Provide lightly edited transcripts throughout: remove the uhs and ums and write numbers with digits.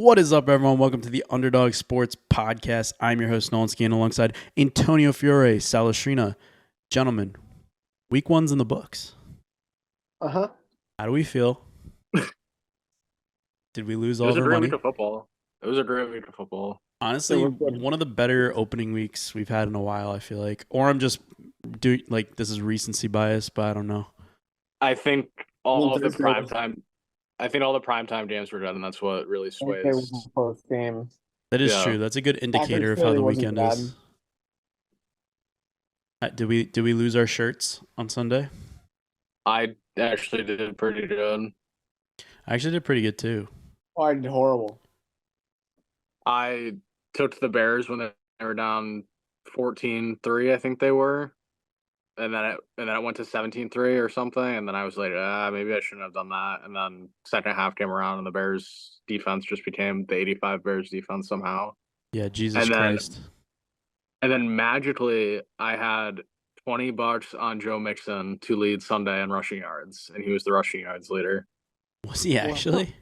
What is up, everyone? Welcome to the Underdog Sports Podcast. I'm your host, Nolan Scan, alongside Antonio Fiore, Salestrina. Gentlemen, week one's in the books. Uh-huh. How do we feel? Did we lose It all was of a our great money? week of football. It was a great week of football. Honestly, Yeah, we're good. one of the better opening weeks we've had in a while, I feel like. Or I'm just doing, this is recency bias, but I don't know. I think all the Thursday was- primetime games were done, and that's what really Thursday was sways. the post game. That is Yeah. true. That's a good indicator of how Philly the wasn't weekend is. Did we lose our shirts on Sunday? I actually did pretty good. I actually did pretty good too. Oh, I did horrible. I took the Bears when they were down 14-3, I think they were. And then it went to 17-3 or something, and then I was like, maybe I shouldn't have done that. And then second half came around, and the Bears defense just became the 85 Bears defense somehow. Yeah, Jesus Christ. And then magically, I had $20 on Joe Mixon to lead Sunday in rushing yards, and he was the rushing yards leader. Was he actually?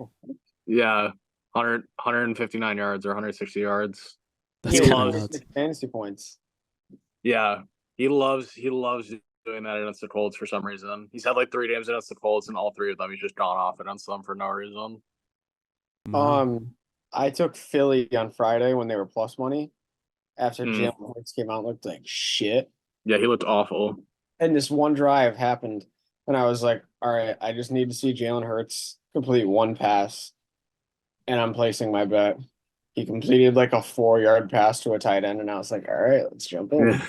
Yeah, 159 yards or 160 yards. That's He kind loves- of nuts. Fantasy points. Yeah, he loves doing that against the Colts for some reason. He's had like 3 games against the Colts, and all 3 of them he's just gone off against them for no reason. Wow. I took Philly on Friday when they were plus money. After Mm. Jalen Hurts came out, and looked like shit. Yeah, he looked awful. And this one drive happened, and I was like, all right, I just need to see Jalen Hurts complete one pass, and I'm placing my bet. He completed like a 4-yard pass to a tight end, and I was like, all right, let's jump in.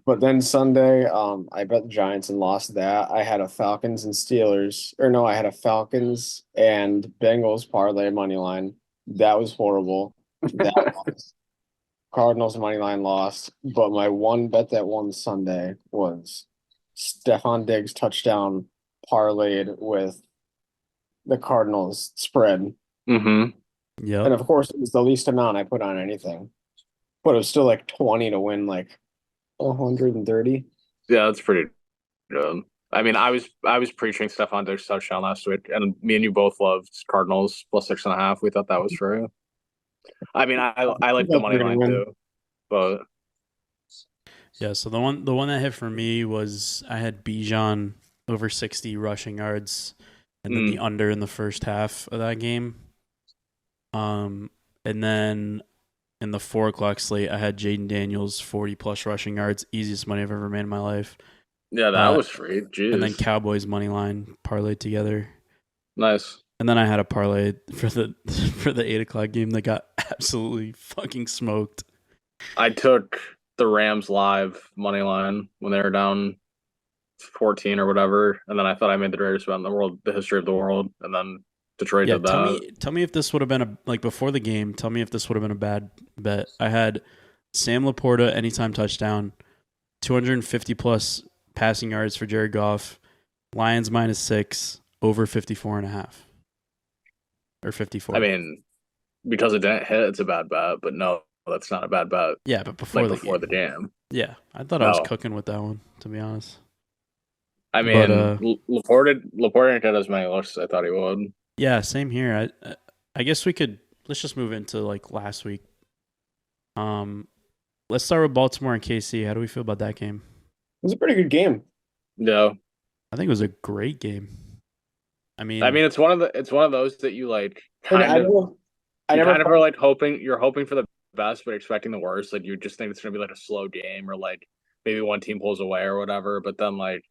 But then Sunday, I bet the Giants and lost that. I had a Falcons and Steelers, I had a Falcons and Bengals parlay money line. That was horrible. That lost. Cardinals money line lost. But my one bet that won Sunday was Stephon Diggs touchdown parlayed with the Cardinals spread. Mm-hmm. Yep. And of course, it was the least amount I put on anything. But it was still like 20 to win like 130. Yeah, that's pretty good. I mean, I was preaching Stephon Diggs touchdown last week, and me and you both loved Cardinals plus 6.5. We thought that was true. I mean, I like the money line too, but Yeah, so the one that hit for me was I had Bijan over 60 rushing yards, and then the under in the first half of that game. And then in the 4:00 slate, I had Jaden Daniels 40+ rushing yards, easiest money I've ever made in my life. yeah, that was free. Jeez. And then Cowboys money line parlayed together. Nice. And then I had a parlay for the 8:00 game that got absolutely fucking smoked. I took the Rams live money line when they were down 14 or whatever, and then I thought I made the greatest bet in the world, the history of the world, and then Detroit did that. Tell me if this would have been before the game. Tell me if this would have been a bad bet. I had Sam Laporta anytime touchdown, 250+ passing yards for Jared Goff, Lions -6, over 54.5 or 54. I mean, because it didn't hit, it's a bad bet, but no, that's not a bad bet. Yeah, but before the game. Yeah, I thought I was No. cooking with that one, to be honest. I mean, But, Laporte didn't get as many looks as I thought he would. Yeah, same here. I guess let's just move into last week. Let's start with Baltimore and KC. How do we feel about that game? It was a pretty good game. Yeah. I think it was a great game. I mean, it's one of those that you like And kind of I never are like hoping for the best but expecting the worst. Like you just think it's gonna be like a slow game or like maybe one team pulls away or whatever, but then like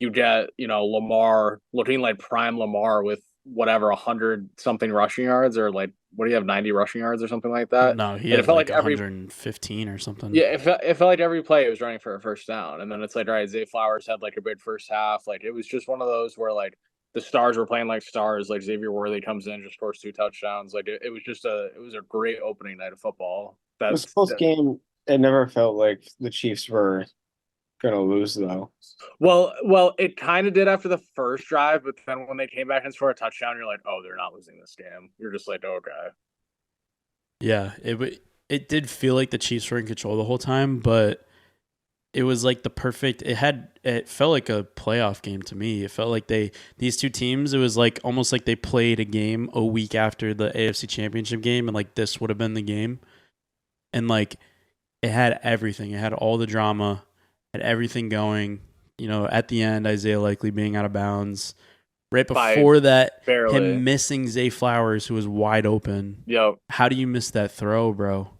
you get, Lamar looking like prime Lamar with whatever 100 something rushing yards, or like what do you have, 90 rushing yards or something like that? no, he and had it felt like 115 or something. Yeah, it felt like every play it was running for a first down, and then it's like, all right, Zay Flowers had like a big first half. Like it was just one of those where like the stars were playing like stars. Like Xavier Worthy comes in, just scores 2 touchdowns. Like it was a great opening night of football. This close game, it never felt like the Chiefs were gonna lose though. Well, it kind of did after the first drive, but then when they came back and scored a touchdown, you're like, oh, they're not losing this game. You're just like, okay. Yeah, it did feel like the Chiefs were in control the whole time, but it was like the perfect. It felt like a playoff game to me. It felt like these two teams. It was like almost like they played a game a week after the AFC Championship game, and like this would have been the game. And like it had everything. It had all the drama, had everything going. At the end, Isaiah Likely being out of bounds. Right before that, barely. him missing Zay Flowers, who was wide open. Yep. How do you miss that throw, bro?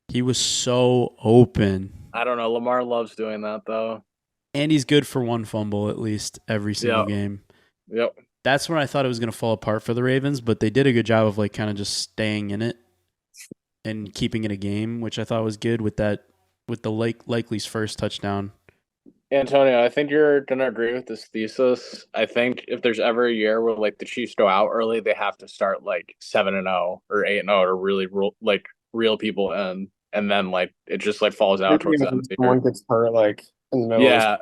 He was so open. I don't know. Lamar loves doing that, though. And he's good for one fumble at least every single game. Yep. That's when I thought it was going to fall apart for the Ravens, but they did a good job of like kind of just staying in it and keeping it a game, which I thought was good with the Likely's first touchdown. Antonio, I think you're gonna agree with this thesis. I think if there's ever a year where like the Chiefs go out early, they have to start like 7-0 or 8-0 to really reel people in, and then like it just like falls out towards the end of the year. Someone gets hurt like in the middle. Yeah,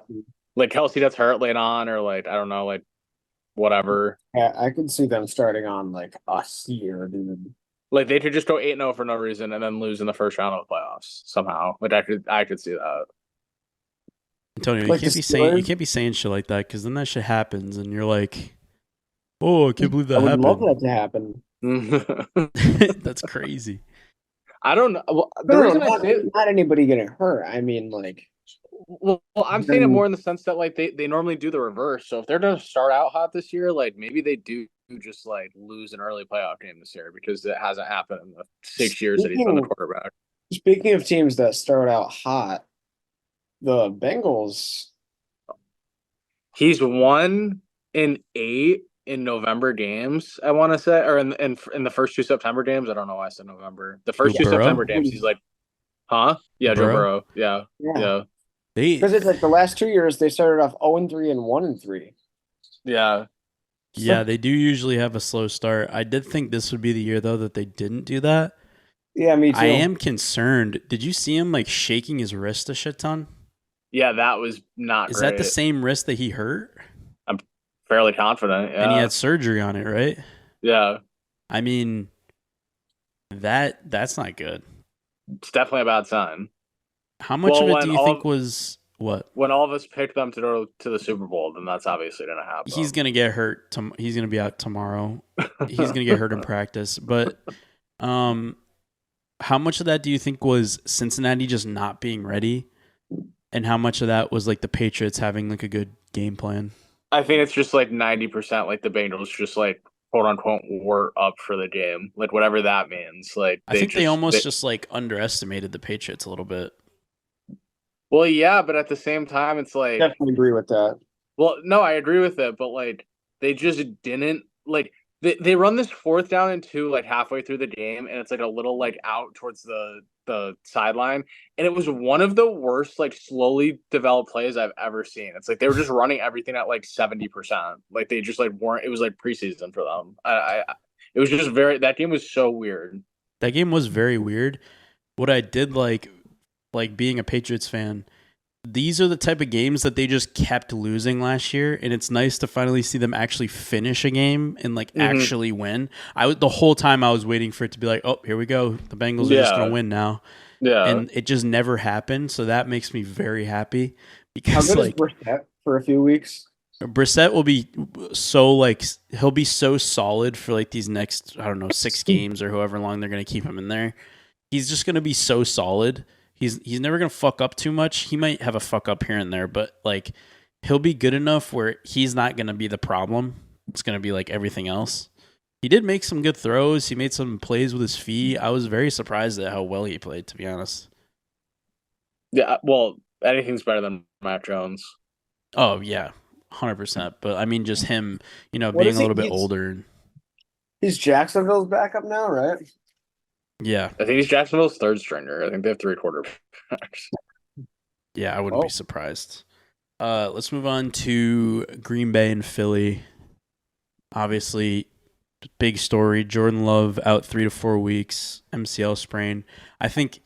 like Kelsey gets hurt late on, or like I don't know, like whatever. Yeah, I could see them starting on like us here, dude. Like they could just go 8-0 for no reason and then lose in the first round of the playoffs somehow. Like I could see that. Antonio, Like you can't be saying shit like that because then that shit happens and you're like, oh, I can't believe that happened. I would love that to happen. That's crazy. I don't know. Well, the reason I say not anybody getting hurt. I mean, like, well, I'm saying it more in the sense that like they normally do the reverse. So if they're going to start out hot this year, like maybe they do just like lose an early playoff game this year because it hasn't happened in the 6 years that he's been the quarterback. Speaking of teams that start out hot, the Bengals. He's 1-8 in November games, I want to say, or in the first 2 September games. I don't know why I said November. The first 2 September games, he's like, huh? Yeah, Joe Burrow. Yeah. Because it's like the last 2 years they started off 0-3 and 1-3. Yeah. Yeah, they do usually have a slow start. I did think this would be the year though that they didn't do that. Yeah, me too. I am concerned. Did you see him like shaking his wrist a shit ton? Yeah, that was not Is great. that the same wrist that he hurt? I'm fairly confident, yeah. And he had surgery on it, right? Yeah. I mean, that's not good. It's definitely a bad sign. How much of it do you think was what? When all of us picked them to go to the Super Bowl, then that's obviously going to happen. He's going to get hurt. He's going to be out tomorrow. He's going to get hurt in practice. But how much of that do you think was Cincinnati just not being ready? And how much of that was like the Patriots having like a good game plan? I think it's just like 90% like the Bengals just like quote unquote were up for the game. Like whatever that means. Like I think they almost just like underestimated the Patriots a little bit. Well, yeah, but at the same time it's like I definitely agree with that. Well, no, I agree with it, but like they just didn't like they run this 4th down and 2 like halfway through the game, and it's like a little like out towards the sideline, and it was one of the worst like slowly developed plays I've ever seen. It's like they were just running everything at like 70%. Like they just like weren't. It was like preseason for them. It was just that game was so weird. That game was very weird. What I did like being a Patriots fan, these are the type of games that they just kept losing last year, and it's nice to finally see them actually finish a game and like actually win. The whole time I was waiting for it to be like, oh, here we go, the Bengals are just gonna win now. Yeah, and it just never happened. So that makes me very happy because how good is Brissett for a few weeks? Brissett will be so like he'll be so solid for like these next 6 games or however long they're gonna keep him in there. He's just gonna be so solid. He's never going to fuck up too much. He might have a fuck up here and there, but like he'll be good enough where he's not going to be the problem. It's going to be like everything else. He did make some good throws. He made some plays with his feet. I was very surprised at how well he played, to be honest. Yeah, well, anything's better than Mac Jones. Oh, yeah, 100%. But I mean, just him, being a little bit older. He's Jacksonville's backup now, right? Yeah. I think he's Jacksonville's 3rd stringer. I think they have 3 quarterbacks. Yeah, I wouldn't be surprised. Let's move on to Green Bay and Philly. Obviously, big story. Jordan Love out 3 to 4 weeks, MCL sprain. I think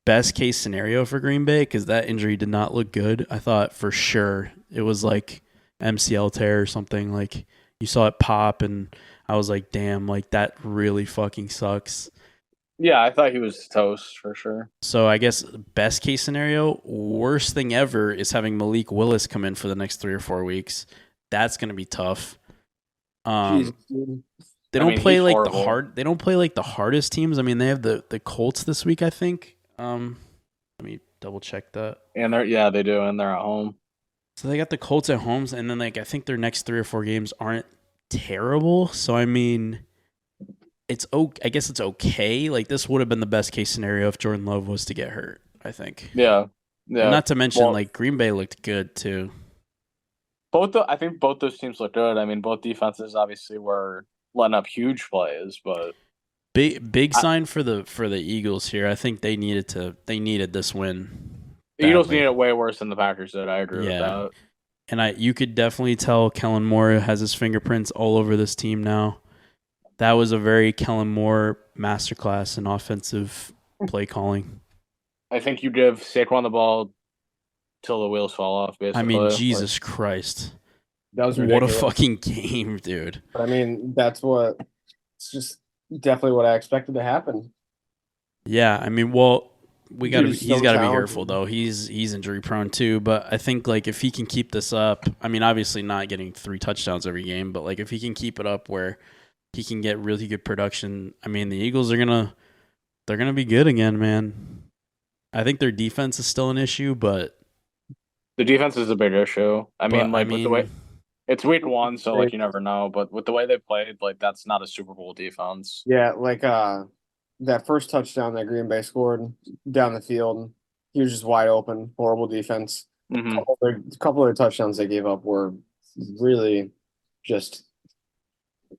best case scenario for Green Bay, because that injury did not look good. I thought for sure it was like MCL tear or something. Like you saw it pop, and I was like, damn, like that really fucking sucks. Yeah, I thought he was toast for sure. So I guess best case scenario, worst thing ever is having Malik Willis come in for the next 3 or 4 weeks. That's going to be tough. Jesus, They don't play he's like the horrible. hard. They don't play like the hardest teams. I mean, they have the Colts this week, I think. Let me double check that. And they do, and they're at home. So they got the Colts at home, and then like I think their next 3 or 4 games aren't terrible. So I mean, it's okay. I guess it's okay. Like this would have been the best case scenario if Jordan Love was to get hurt. I think. Yeah. And not to mention, like Green Bay looked good too. I think both those teams look good. I mean, both defenses obviously were letting up huge plays, but big sign for the Eagles here. I think they needed this win. The Eagles need it way worse than the Packers did. I agree with that. And you could definitely tell Kellen Moore has his fingerprints all over this team now. That was a very Kellen Moore masterclass in offensive play calling. I think you give Saquon the ball till the wheels fall off, basically. I mean, Jesus Christ. That was ridiculous. What a fucking game, dude. But I mean, it's just definitely what I expected to happen. Yeah, I mean, well, he's got to be careful though. He's injury prone too, but I think like if he can keep this up, I mean, obviously not getting 3 touchdowns every game, but like if he can keep it up where he can get really good production, I mean, the Eagles are going to be good again, man. I think their defense is still an issue, but the defense is a big issue. With the way it's week 1, so like you never know, but with the way they played, like that's not a Super Bowl defense. Yeah, like that first touchdown that Green Bay scored down the field, he was just wide open, horrible defense. Mm-hmm. A couple of touchdowns they gave up were really just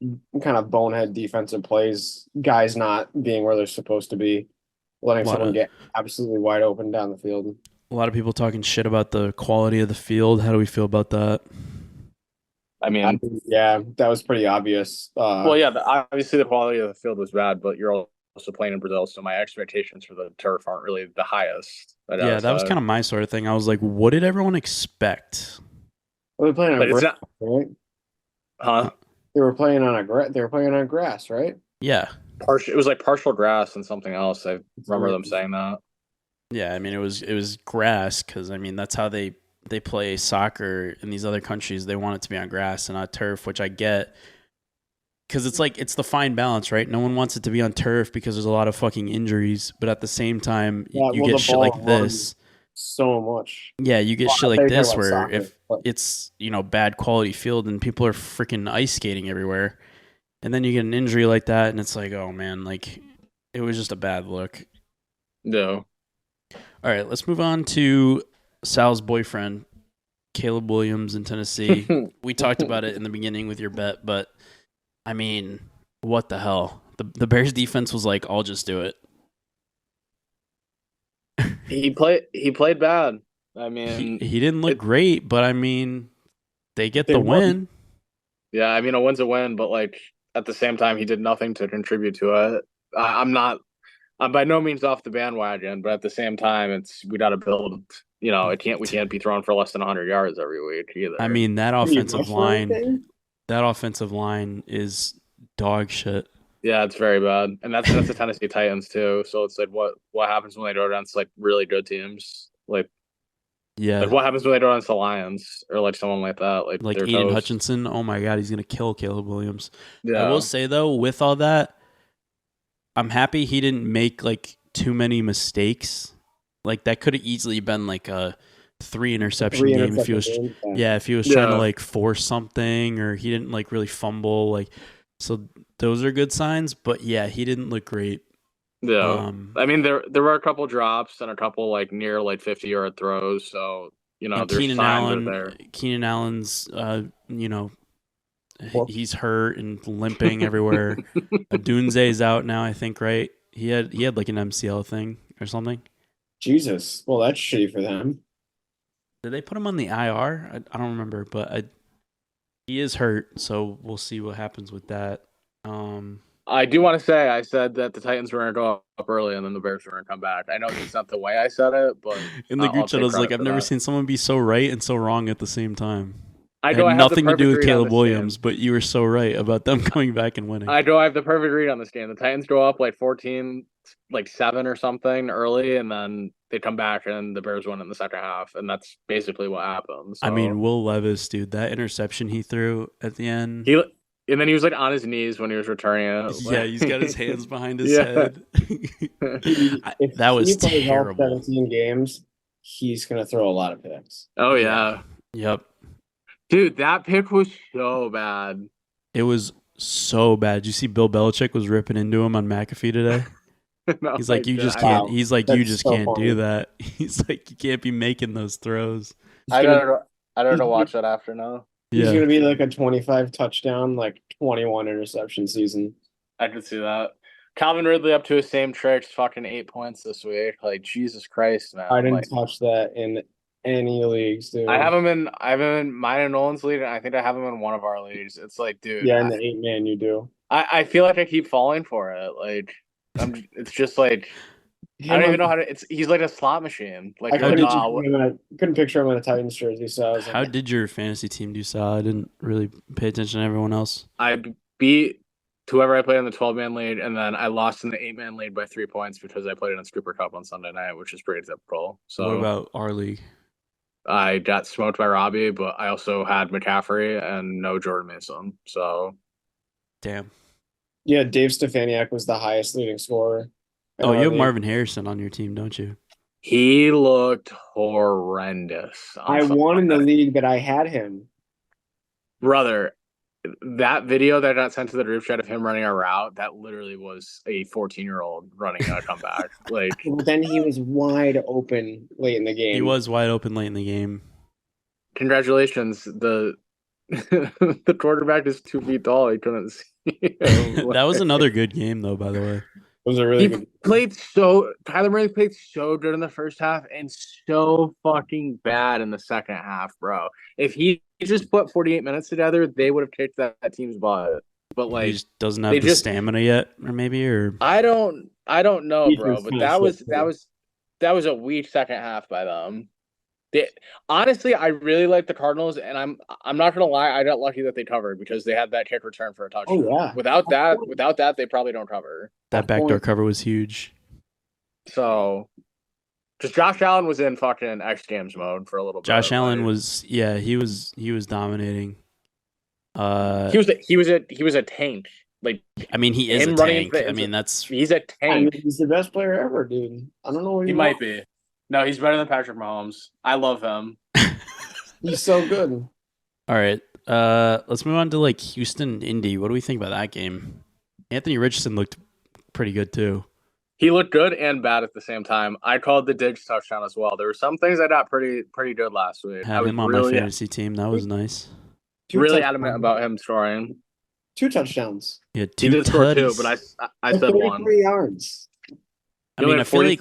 kind of bonehead defensive plays, guys not being where they're supposed to be, letting someone get absolutely wide open down the field. A lot of people talking shit about the quality of the field. How do we feel about that? I mean, yeah, that was pretty obvious. Obviously the quality of the field was bad, but you're also playing in Brazil, so my expectations for the turf aren't really the highest. Yeah, that was kind of my sort of thing. I was like, what did everyone expect? Well, they're playing on grass, right? Huh? They were playing on grass, right? Yeah. It was like partial grass and something else. I remember them saying that. Yeah, I mean it was grass because I mean that's how they play soccer in these other countries. They want it to be on grass and not turf, which I get because it's the fine balance, right? No one wants it to be on turf because there's a lot of fucking injuries, but at the same time you get shit like this. So much. Yeah, you get shit like this where soccer, if it's bad quality field and people are freaking ice skating everywhere, and then you get an injury like that, and it's like, oh man, like it was just a bad look. No. All right, let's move on to Sal's boyfriend, Caleb Williams in Tennessee. We talked about it in the beginning with your bet, but I mean, what the hell? The Bears defense was like, I'll just do it. He played bad. I mean, he didn't look great, but I mean, they get the win. Yeah, I mean, a win's a win, but like at the same time, he did nothing to contribute to it. I'm by no means off the bandwagon, but at the same time, we got to build. We can't be throwing for less than 100 yards every week either. I mean, that offensive line is dog shit. Yeah, it's very bad, and that's the Tennessee Titans too. So it's like, what happens when they go against like really good teams? Like, yeah, like what happens when they go against the Lions or like someone like that? Like Aiden Hutchinson. Oh my god, he's gonna kill Caleb Williams. Yeah. I will say though, with all that, I'm happy he didn't make like too many mistakes. Like that could have easily been like a 3 interception game if he was trying to like force something or he didn't like really fumble. Like, so those are good signs. But yeah, he didn't look great. Yeah, I mean there were a couple drops and a couple like near like 50-yard throws. So there's signs there. Keenan Allen's he's hurt and limping everywhere. Dunze's out now, I think, right? He had like an MCL thing or something. Jesus. Well, that's shitty for them. Did they put him on the IR? I don't remember, but he is hurt, so we'll see what happens with that. I do want to say I said that the Titans were going to go up early and then the Bears were going to come back. I know it's not the way I said it, but in the group chat, I was like, I've never seen someone be so right and so wrong at the same time. I had nothing to do with Caleb Williams, but you were so right about them coming back and winning. I have the perfect read on this game. The Titans go up like 14-3 like 7 or something early, and then they come back and the Bears win in the second half, and that's basically what happened. So I mean, Will Levis, dude, that interception he threw at the end. and then he was like on his knees when he was returning it. Yeah, he's got his hands behind his Yeah. head. If That was he plays all terrible. 17 games, he's gonna throw a lot of picks. Oh yeah. Yep. Dude, that pick was so bad. It was so bad. Did you see Bill Belichick was ripping into him on McAfee today? No, He's like, you just Wow. can't. He's like, you That's just so can't funny. do that. He's like, you can't be making those throws. I don't know. Watch that after now. He's Yeah. gonna be like a 25 touchdown, like 21 interception season. I could see that. Calvin Ridley up to his same tricks, fucking 8 points this week. Like Jesus Christ, man. I didn't Like, touch that in any leagues, dude. I have him in mine and Nolan's league, and I think I have him in one of our leagues. It's like, dude, Yeah, in the 8-man you do. I feel like I keep falling for it. Like, it's just like I don't even know how to. He's like a slot machine. Like, I you're couldn't, like, couldn't picture him in a Titans jersey, so I was How like, did your fantasy team do so? I didn't really pay attention to everyone else. I beat whoever I played in the 12-man lead, and then I lost in the 8-man lead by 3 points because I played in a Super Cup on Sunday night, which is pretty typical. So What about our league? I got smoked by Robbie, but I also had McCaffrey and no Jordan Mason. So Damn. yeah, Dave Stefaniak was the highest leading scorer. Oh, you have Marvin Harrison on your team, don't you? he looked horrendous. I won in the league that I had him. Brother, that video that got sent to the group chat of him running a route, that literally was a 14-year-old running a comeback. Like, But then he was wide open late in the game. He was wide open late in the game. congratulations. The the quarterback is 2 feet tall. He couldn't see him. That was another good game, though, by the way. It was a really good. Kyler Murray played so good in the first half and so fucking bad in the second half, bro. If he just put 48 minutes together, they would have kicked that team's butt. But like, He just doesn't have the stamina yet, or I don't know, bro. Defense But kinda that was a weak second half by them. Honestly, I really like the Cardinals, and I'm not gonna lie, I got lucky that they covered because they had that kick return for a touchdown. Oh yeah. Without that, they probably don't cover. that backdoor cover was huge. So, just Josh Allen was in fucking X Games mode for a little bit. Josh Allen was, he was dominating. He was a tank. Like, I mean, he is a tank. I mean, he's a tank. He's the best player ever, dude. I don't know what He might be. No, he's better than Patrick Mahomes. I love him. He's so good. All right. Let's move on to like Houston, Indy. What do we think about that game? Anthony Richardson looked pretty good too. He looked good and bad at the same time. I called the Diggs touchdown as well. There were some things I got pretty good last week. Had him on my fantasy team. That was nice. Really adamant about him scoring. 2 touchdowns. Yeah, he did score 2, but I said 1. 33 yards. I mean, I feel like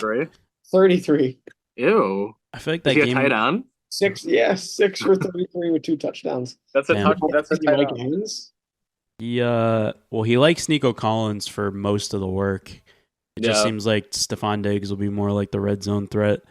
33. Ew. I feel like that Is he game. a tight end? 6 for 33 with 2 touchdowns. That's a Damn. That's a tight Mike end. Evans. He likes Nico Collins for most of the work. It just seems like Stephon Diggs will be more like the red zone threat,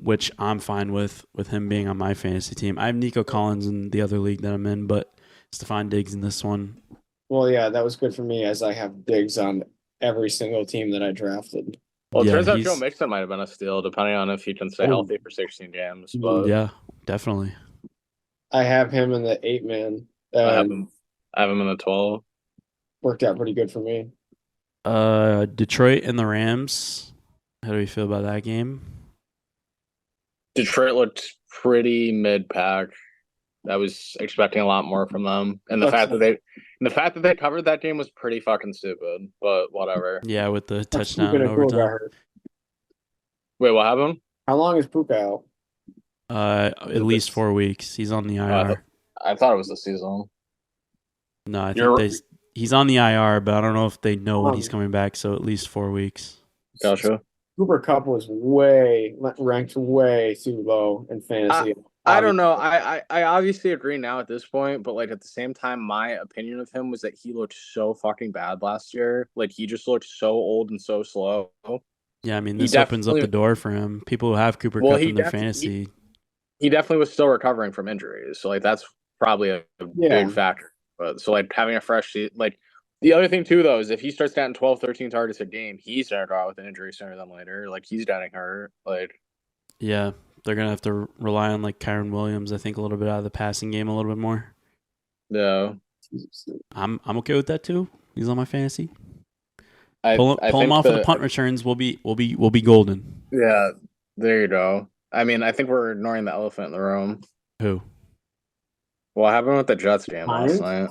which I'm fine with him being on my fantasy team. I have Nico Collins in the other league that I'm in, but Stephon Diggs in this one. Well, yeah, that was good for me as I have Diggs on every single team that I drafted. Well, it turns out Joe Mixon might have been a steal, depending on if he can stay healthy for 16 games. But yeah, definitely. I have him in the 8-man. I have him in the 12. Worked out pretty good for me. Detroit and the Rams. How do we feel about that game? Detroit looked pretty mid-pack. I was expecting a lot more from them, and the fact that they covered that game was pretty fucking stupid. But whatever. Yeah, with the touchdown in overtime. Wait, what happened? How long is Puka out? At least 4 weeks. He's on the IR. I thought it was the season. No, I think he's on the IR, but I don't know if they know when he's coming back. So at least 4 weeks. Gotcha. Cooper Kupp was ranked way too low in fantasy. I don't know. I obviously agree now at this point, but like at the same time, my opinion of him was that he looked so fucking bad last year. Like he just looked so old and so slow. Yeah, I mean, this opens up the door for him. People who have Cooper Kupp in their fantasy. He definitely was still recovering from injuries, so like that's probably a big factor. But so like having a fresh seat, like The other thing too, though, is if he starts getting 12, 13 targets a game, he's gonna go out with an injury sooner than later. Like he's getting hurt. Like Yeah, they're gonna have to rely on like Kyron Williams. I think a little bit out of the passing game a little bit more. no, I'm okay with that too. He's on my fantasy. I Pull him think off of the punt returns. We'll be golden. Yeah, there you go. I mean, I think we're ignoring the elephant in the room. Who? What happened with the Jets game last night?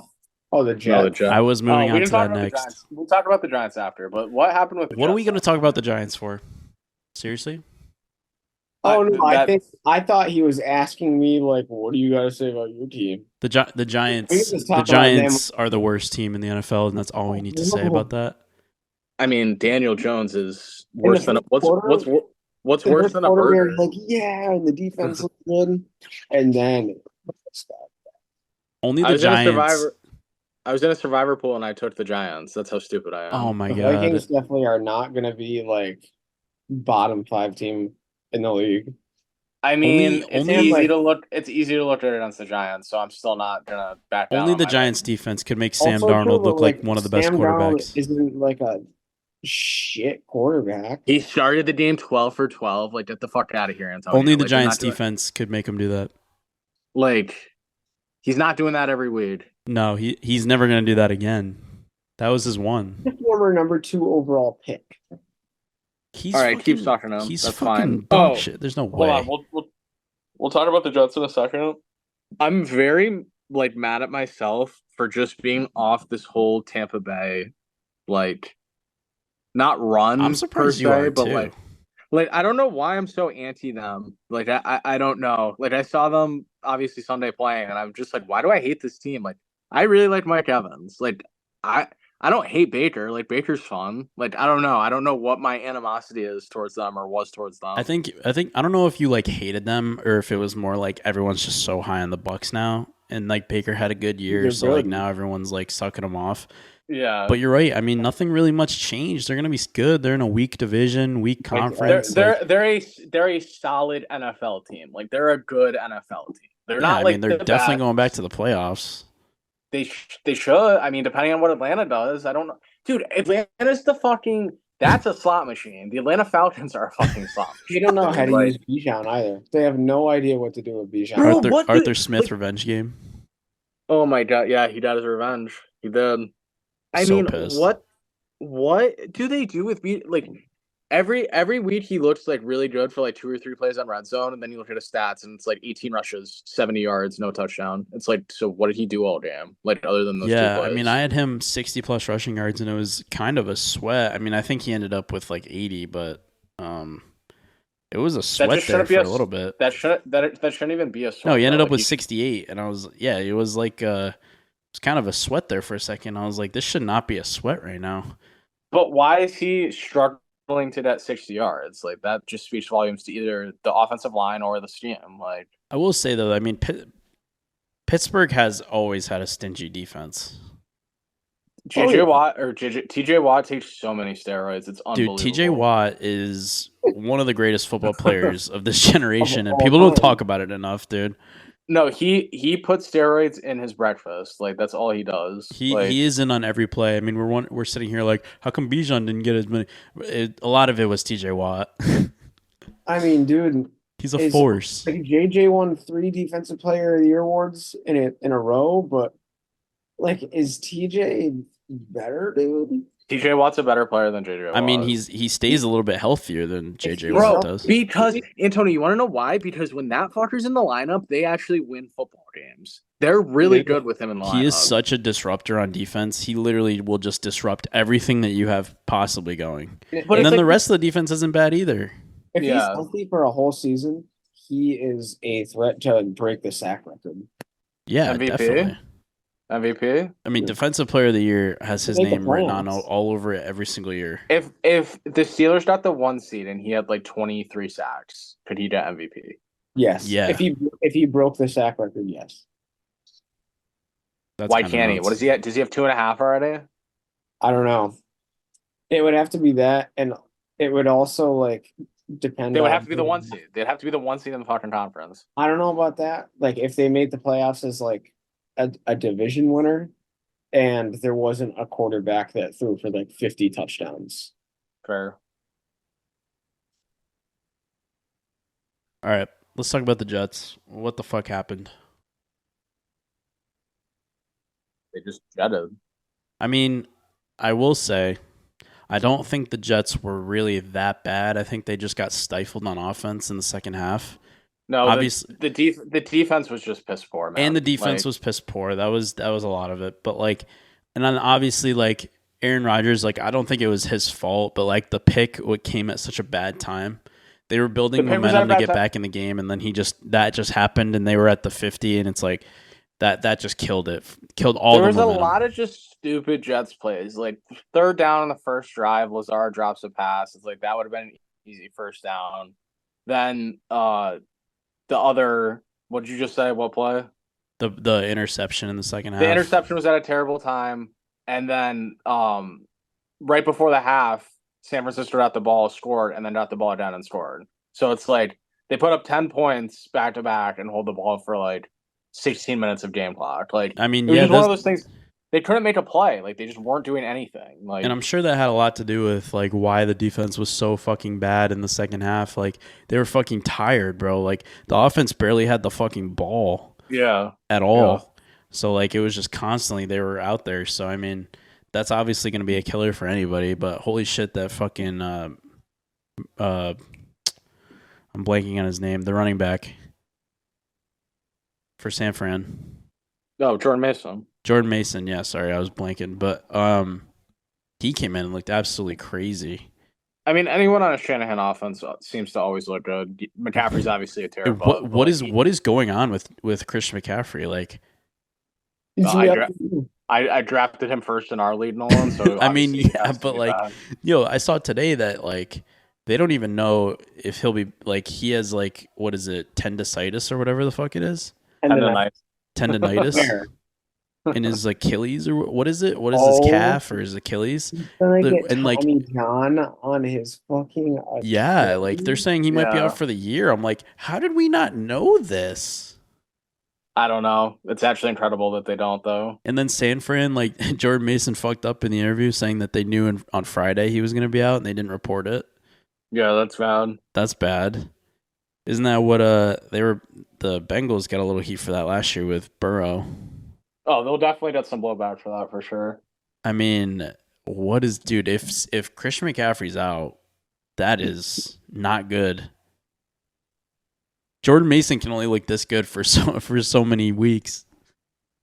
Oh, the Jets. No, the Jets. I was moving on to that about next. The Giants. We'll talk about the Giants after. But what happened with the What Jets? are we going to talk about the Giants for? Seriously? Oh no, I thought he was asking me like, what do you got to say about your team? The Giants are the worst team in the NFL, and that's all we need to say about that. I mean, Daniel Jones is worse than what's worse than a burger? Like, yeah, and the defense looked good, and then only the Giants. I was in a survivor pool and I took the Giants. That's how stupid I am. Oh my god! The Vikings definitely are not going to be like bottom 5 team in the league. I mean, it's easy to look at it against the Giants, so I'm still not gonna back down. Only the Giants' defense could make Sam Darnold look like one of the best quarterbacks. Darnold isn't like a shit quarterback. He started the game 12 for 12. Like, get the fuck out of here, Antonio. Only the Giants' defense could make him do that. Like, he's not doing that every week. No, he's never going to do that again. That was his one. The former number 2 overall pick. All right, keep talking to him. He's That's fucking fine. dog shit. There's no way. Hold on. We'll talk about the Jets in a second. I'm very mad at myself for just being off this whole Tampa Bay, not run. I'm surprised you are too. Like I don't know why I'm so anti them. Like I don't know. Like I saw them obviously Sunday playing, and I'm just like, why do I hate this team? Like I really like Mike Evans. Like I don't hate Baker. Like Baker's fun. Like I don't know. I don't know what my animosity is towards them or was towards them. I think I don't know if you like hated them or if it was more like everyone's just so high on the Bucks now, and like Baker had a good year, so like now everyone's like sucking him off. Yeah, but you're right. I mean, nothing really much changed. They're gonna be good. They're in a weak division, weak conference. They're a solid NFL team. Like they're a good NFL team. They're not. I mean, they're definitely going back to the playoffs. They should. I mean, depending on what Atlanta does, I don't know. Dude, Atlanta's that's a slot machine. The Atlanta Falcons are a fucking slot machine. They don't know how to use Bijan either. They have no idea what to do with Bijan. Arthur Smith revenge game. Oh my god, yeah, he got his revenge. He did. I mean, pissed. What do they do with every week he looks like really good for like 2 or 3 plays on red zone, and then you look at his stats and it's like 18 rushes, 70 yards, no touchdown. It's like, so what did he do all game? Like other than those 2 plays? I mean, I had him 60 plus rushing yards, and it was kind of a sweat. I mean, I think he ended up with like 80, but it was a sweat there for a little bit. That shouldn't even be a sweat. No, he ended up with 68, and I was it was like it's kind of a sweat there for a second. I was like, this should not be a sweat right now. But why is he struggling to that 60 yards? Like that just speaks volumes to either the offensive line or the scheme. Like I will say though, I mean, Pittsburgh has always had a stingy defense. TJ Watt takes so many steroids. It's unbelievable. Dude, TJ Watt is one of the greatest football players of this generation, and people don't talk about it enough, dude. No, he puts steroids in his breakfast. Like that's all he does. He is in on every play. I mean, we're sitting here like, how come Bijan didn't get as many? A lot of it was TJ Watt. I mean, dude, he's a force. Like JJ won 3 Defensive Player of the Year awards in a row, but like, is TJ better, dude? TJ Watt's a better player than JJ Watt. I mean, he stays a little bit healthier than JJ Watt does. Because, Antonio, you want to know why? Because when that fucker's in the lineup, they actually win football games. They're really good with him in the lineup. He is such a disruptor on defense. He literally will just disrupt everything that you have possibly going. But and then the rest of the defense isn't bad either. If he's healthy for a whole season, he is a threat to break the sack record. Yeah, MVP? Definitely. MVP? I mean, Defensive Player of the Year has his name written on all over it every single year. If the Steelers got the 1 seed and he had like 23 sacks, could he get MVP? Yes. Yeah. If he broke the sack record, yes. Why can't he? What does he have? Does he have 2.5 already? I don't know. It would have to be that, and it would also like depend. They would have to be the 1 seed. They'd have to be the 1 seed in the fucking conference. I don't know about that. Like if they made the playoffs as like a division winner, and there wasn't a quarterback that threw for like 50 touchdowns. Fair. All right, let's talk about the Jets. What the fuck happened? They just jetted. I mean, I will say, I don't think the Jets were really that bad. I think they just got stifled on offense in the second half. No, Obviously, the defense was just piss poor, man. and the defense Like, was piss poor. That was a lot of it. But like, and then obviously like Aaron Rodgers, like I don't think it was his fault, but like the pick what came at such a bad time. They were the building pick was at a momentum to bad get time. back in the game, and then that just happened, and they were at the 50, and it's like that just killed it, killed all There the was a momentum. lot of just stupid Jets plays. Like third down on the first drive, Lazard drops a pass. It's like that would have been an easy first down. Then the other, what did you just say? What play? The interception in the second The half. interception was at a terrible time, and then right before the half, San Francisco got the ball, scored, and then got the ball down and scored. So it's like they put up 10 points back to back and hold the ball for like 16 minutes of game clock. Like I mean, it was yeah, just one of that's, those things. They couldn't make a play. Like they just weren't doing anything. Like and I'm sure that had a lot to do with like why the defense was so fucking bad in the second half. Like they were fucking tired, bro. Like the offense barely had the fucking ball yeah, at yeah. all. So like it was just constantly they were out there. So I mean, that's obviously going to be a killer for anybody. But holy shit, that fucking I'm blanking on his name. The running back for San Fran. No, Jordan Mason. Jordan Mason, yeah, sorry, I was blanking. But he came in and looked absolutely crazy. I mean, anyone on a Shanahan offense seems to always look good. McCaffrey's obviously a terrible. What is going on with Christian McCaffrey? Like I drafted him first in our league, Nolan. So I mean, yeah, but like, bad. I saw today that like they don't even know if he'll be like he has like what is it, tendicitis or whatever the fuck it is, tendinitis in his Achilles or what is it? What is his calf or his Achilles? And like Tommy John on his fucking Achilles. Yeah, like they're saying he might be out for the year. I'm like, how did we not know this? I don't know. It's actually incredible that they don't, though. And then San Fran, like Jordan Mason fucked up in the interview saying that they knew on Friday he was going to be out and they didn't report it. Yeah, that's bad. That's bad. Isn't that what they were? The Bengals got a little heat for that last year with Burrow. Oh, they'll definitely get some blowback for that for sure. I mean, what is, dude? If Christian McCaffrey's out, that is not good. Jordan Mason can only look this good for so many weeks.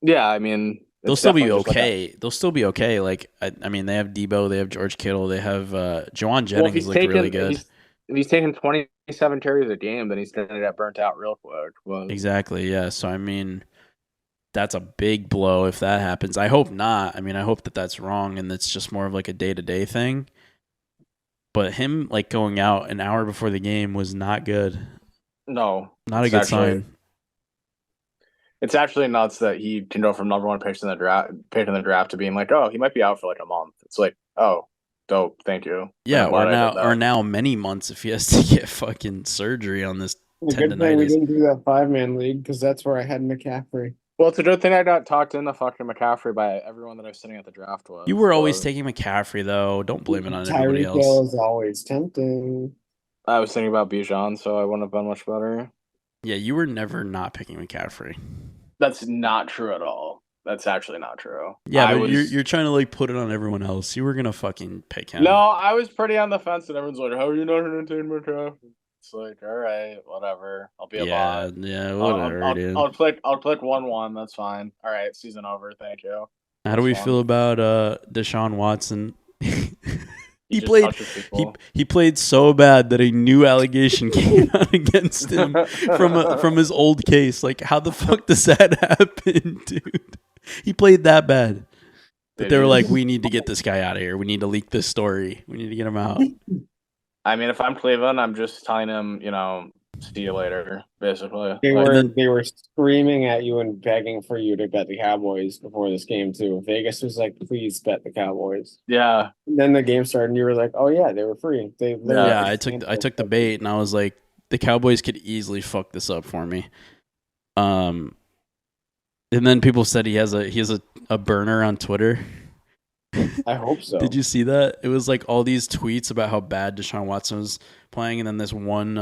Yeah, I mean, they'll still be okay. They'll still be okay. Like I mean, they have Debo, they have George Kittle, they have Juwan Jennings look really good. If he's taking 27 carries a game, then he's going to get burnt out real quick. But... Exactly. Yeah. So I mean, that's a big blow if that happens. I hope not. I mean, I hope that that's wrong and it's just more of like a day-to-day thing. But him like going out an hour before the game was not good. No, not a good sign. It's actually nuts that he can go from number one pick in the draft to being like, oh, he might be out for like a month. It's like, oh, dope, thank you. Yeah, or now many months if he has to get fucking surgery on this tendinitis. Good thing we didn't do that 5-man league because that's where I had McCaffrey. Well, it's a good thing I got talked into fucking McCaffrey by everyone that I was sitting at the draft with. You were always taking McCaffrey though. Don't blame it on everybody else. Tyreek Hill is always tempting. I was thinking about Bijan, so I wouldn't have been much better. Yeah, you were never not picking McCaffrey. That's not true at all. That's actually not true. Yeah, but you're trying to like put it on everyone else. You were gonna fucking pick him. No, I was pretty on the fence, and everyone's like, "How are you not gonna take McCaffrey?" It's like, all right, whatever. I'll be a bot. Yeah, whatever, dude. I'll click 1-1. That's fine. All right, season over. Thank you. How do we feel about Deshaun Watson? He played so bad that a new allegation came out against him from his old case. Like, how the fuck does that happen, dude? He played that bad. But they were like, we need to get this guy out of here. We need to leak this story. We need to get him out. I mean, if I'm Cleveland, I'm just telling him, see you later, basically. They were screaming at you and begging for you to bet the Cowboys before this game too. Vegas was like, "Please bet the Cowboys." Yeah. And then the game started, and you were like, "Oh yeah, they were free." I took the bait, and I was like, the Cowboys could easily fuck this up for me. And then people said he has a burner on Twitter. I hope so. Did you see that? It was like all these tweets about how bad Deshaun Watson was playing, and then this one.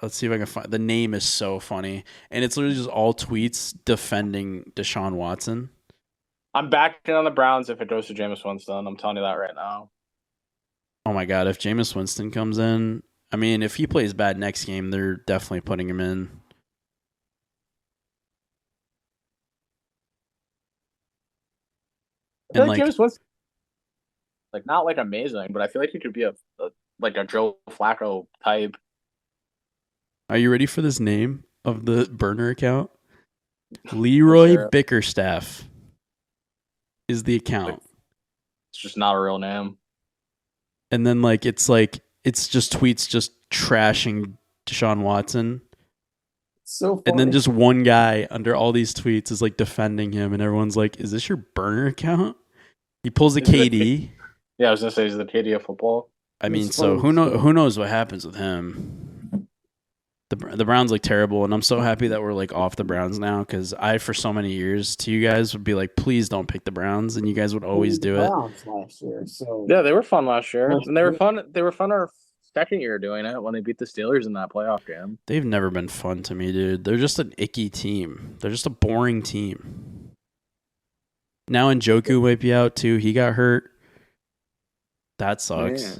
Let's see if I can find. The name is so funny, and it's literally just all tweets defending Deshaun Watson. I'm backing on the Browns if it goes to Jameis Winston. I'm telling you that right now. Oh my god, if Jameis Winston comes in, I mean, if he plays bad next game, they're definitely putting him in. I feel And like like, Jameis Winston, like not like amazing, but I feel like he could be a like a Joe Flacco type. are you ready for this name of the burner account? Let's Leroy hear it. Bickerstaff is the account. It's just not a real name. And then like it's just tweets just trashing Deshaun Watson. So funny. And then just one guy under all these tweets is like defending him, and everyone's like, "Is this your burner account?" He pulls a KD. Yeah, I was gonna say he's the KD of football. I mean, so who knows what happens with him? The Browns look terrible, and I'm so happy that we're like off the Browns now, because I for so many years to you guys would be like, please don't pick the Browns, and you guys would always do it. Last year, so yeah, they were fun last year, and they were fun. They were fun our second year doing it when they beat the Steelers in that playoff game. They've never been fun to me, dude. They're just an icky team. They're just a boring team. Now Njoku might be out too. He got hurt. That sucks. Yeah.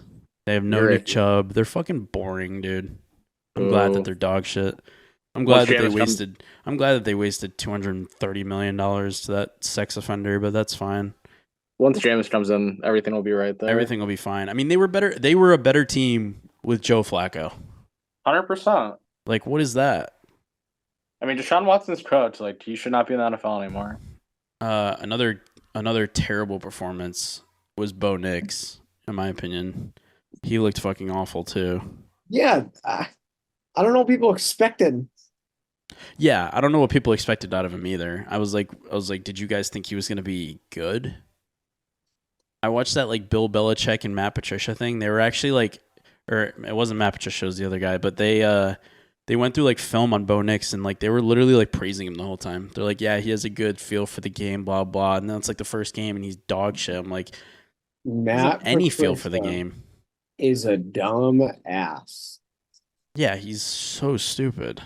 They have no You're Nick icky. Chubb. They're fucking boring, dude. I'm Ooh. glad that they're dog shit. I'm glad that they Jameis wasted. I'm glad that they wasted $230 million to that sex offender, but that's fine. Once Jameis comes in, everything will be right there. Everything will be fine. I mean, they were better. They were a better team with Joe Flacco. 100%. Like, what is that? I mean, Deshaun Watson's coach. Like, he should not be in the NFL anymore. Another terrible performance was Bo Nix, in my opinion. He looked fucking awful too. Yeah, I don't know what people expected. Yeah, I don't know what people expected out of him either. I was like, did you guys think he was gonna be good? I watched that like Bill Belichick and Matt Patricia thing. They were actually like, or it wasn't Matt Patricia, it was the other guy, but they went through like film on Bo Nix, and like they were literally like praising him the whole time. They're like, yeah, he has a good feel for the game, blah blah. And then it's like the first game, and he's dog shit. I'm like, Matt any feel for the game is a dumb ass. Yeah, he's so stupid.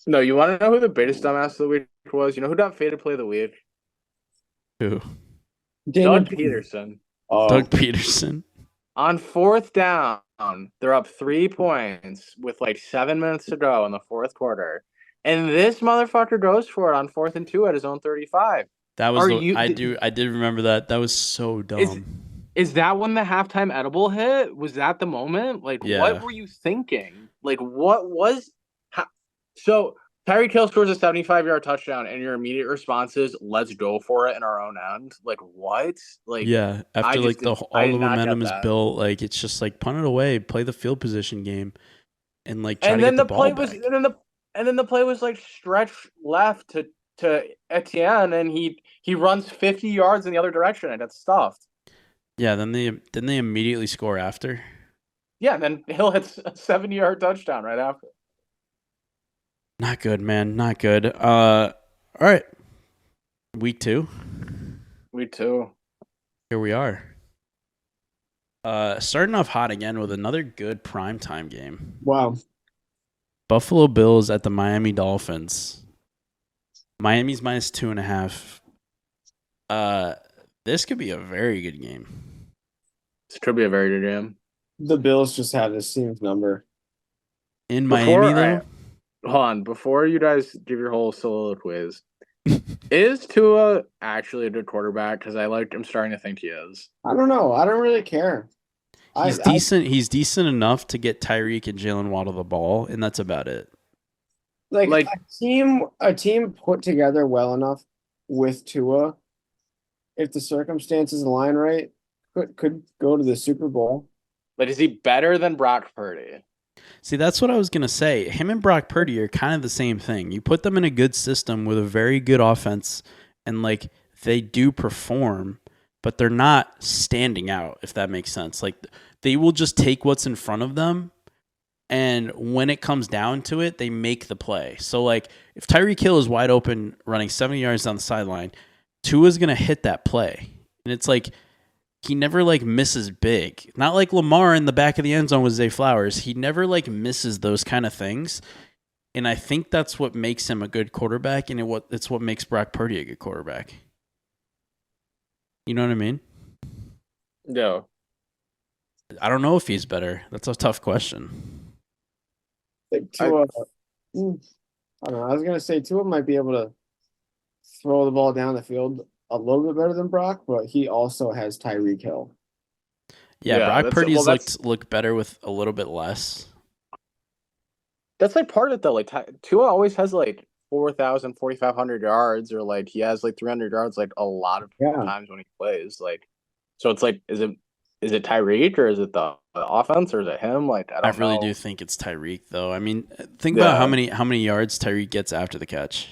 No, you want to know who the biggest dumbass of the week was? You know who got faded play of the week? Who? Doug Peterson. Oh. Doug Peterson. On fourth down, they're up 3 points with like 7 minutes to go in the fourth quarter. And this motherfucker goes for it on 4th and 2 at his own 35. That was I did remember that. That was so dumb. Is that when the halftime edible hit? Was that the moment? Like, Yeah. What were you thinking? Like, what was... So, Tyreek Hill scores a 75-yard touchdown, and your immediate response is, let's go for it in our own end. Like, what? Like, yeah, after like all the momentum is built, like it's just like punt it away, play the field position game, and like try to get the ball back. And then the play was like stretch left to Etienne, and he runs 50 yards in the other direction and got stuffed. Yeah, then they immediately score after. Yeah, and then Hill hits a 70-yard touchdown right after. Not good, man. Not good. All right. Week 2. Week 2. Here we are. Starting off hot again with another good primetime game. Wow. Buffalo Bills at the Miami Dolphins. Miami's minus 2.5. This could be a very good game. This could be a very good game. The Bills just have this team's number. In Miami, though? Hold on. Before you guys give your whole soliloquies, is Tua actually a good quarterback? Because I'm starting to think he is. I don't know. I don't really care. He's decent. He's decent enough to get Tyreek and Jalen Waddle the ball, and that's about it. Like a team put together well enough with Tua, if the circumstances align right, could go to the Super Bowl. But is he better than Brock Purdy? See, that's what I was going to say. Him and Brock Purdy are kind of the same thing. You put them in a good system with a very good offense, and like they do perform, but they're not standing out, if that makes sense. Like they will just take what's in front of them And when it comes down to it, they make the play. So, like, if Tyreek Hill is wide open running 70 yards down the sideline, Tua's going to hit that play. And it's like he never, like, misses big. Not like Lamar in the back of the end zone with Zay Flowers. He never, like, misses those kind of things. And I think that's what makes him a good quarterback, and it's what makes Brock Purdy a good quarterback. You know what I mean? Yeah. I don't know if he's better. That's a tough question. Like Tua, I don't know. I was gonna say Tua might be able to throw the ball down the field a little bit better than Brock, but he also has Tyreek Hill. Yeah, Brock Purdy's looked better with a little bit less. That's like part of it though. Like Tua always has like 4,000, 4,500 yards, or like he has like 300 yards like a lot of times when he plays. Like, so it's like, is it Tyreek or is it the offense or is it him? Like, I really know. do think it's Tyreek though. I mean, think about how many yards Tyreek gets after the catch.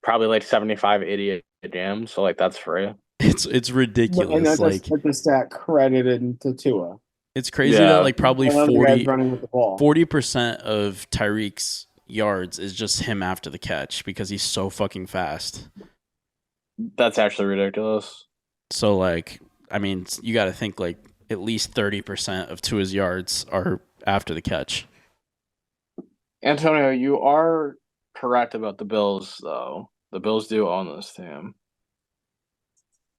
Probably like 75, 80 a game. So like that's free. It's ridiculous. And that's like the stat credited to Tua. It's crazy that like probably 40% of Tyreek's yards is just him after the catch because he's so fucking fast. That's actually ridiculous. So like, I mean, you got to think like at least 30% of Tua's yards are after the catch. Antonio, you are correct about the Bills, though. The Bills do own this team.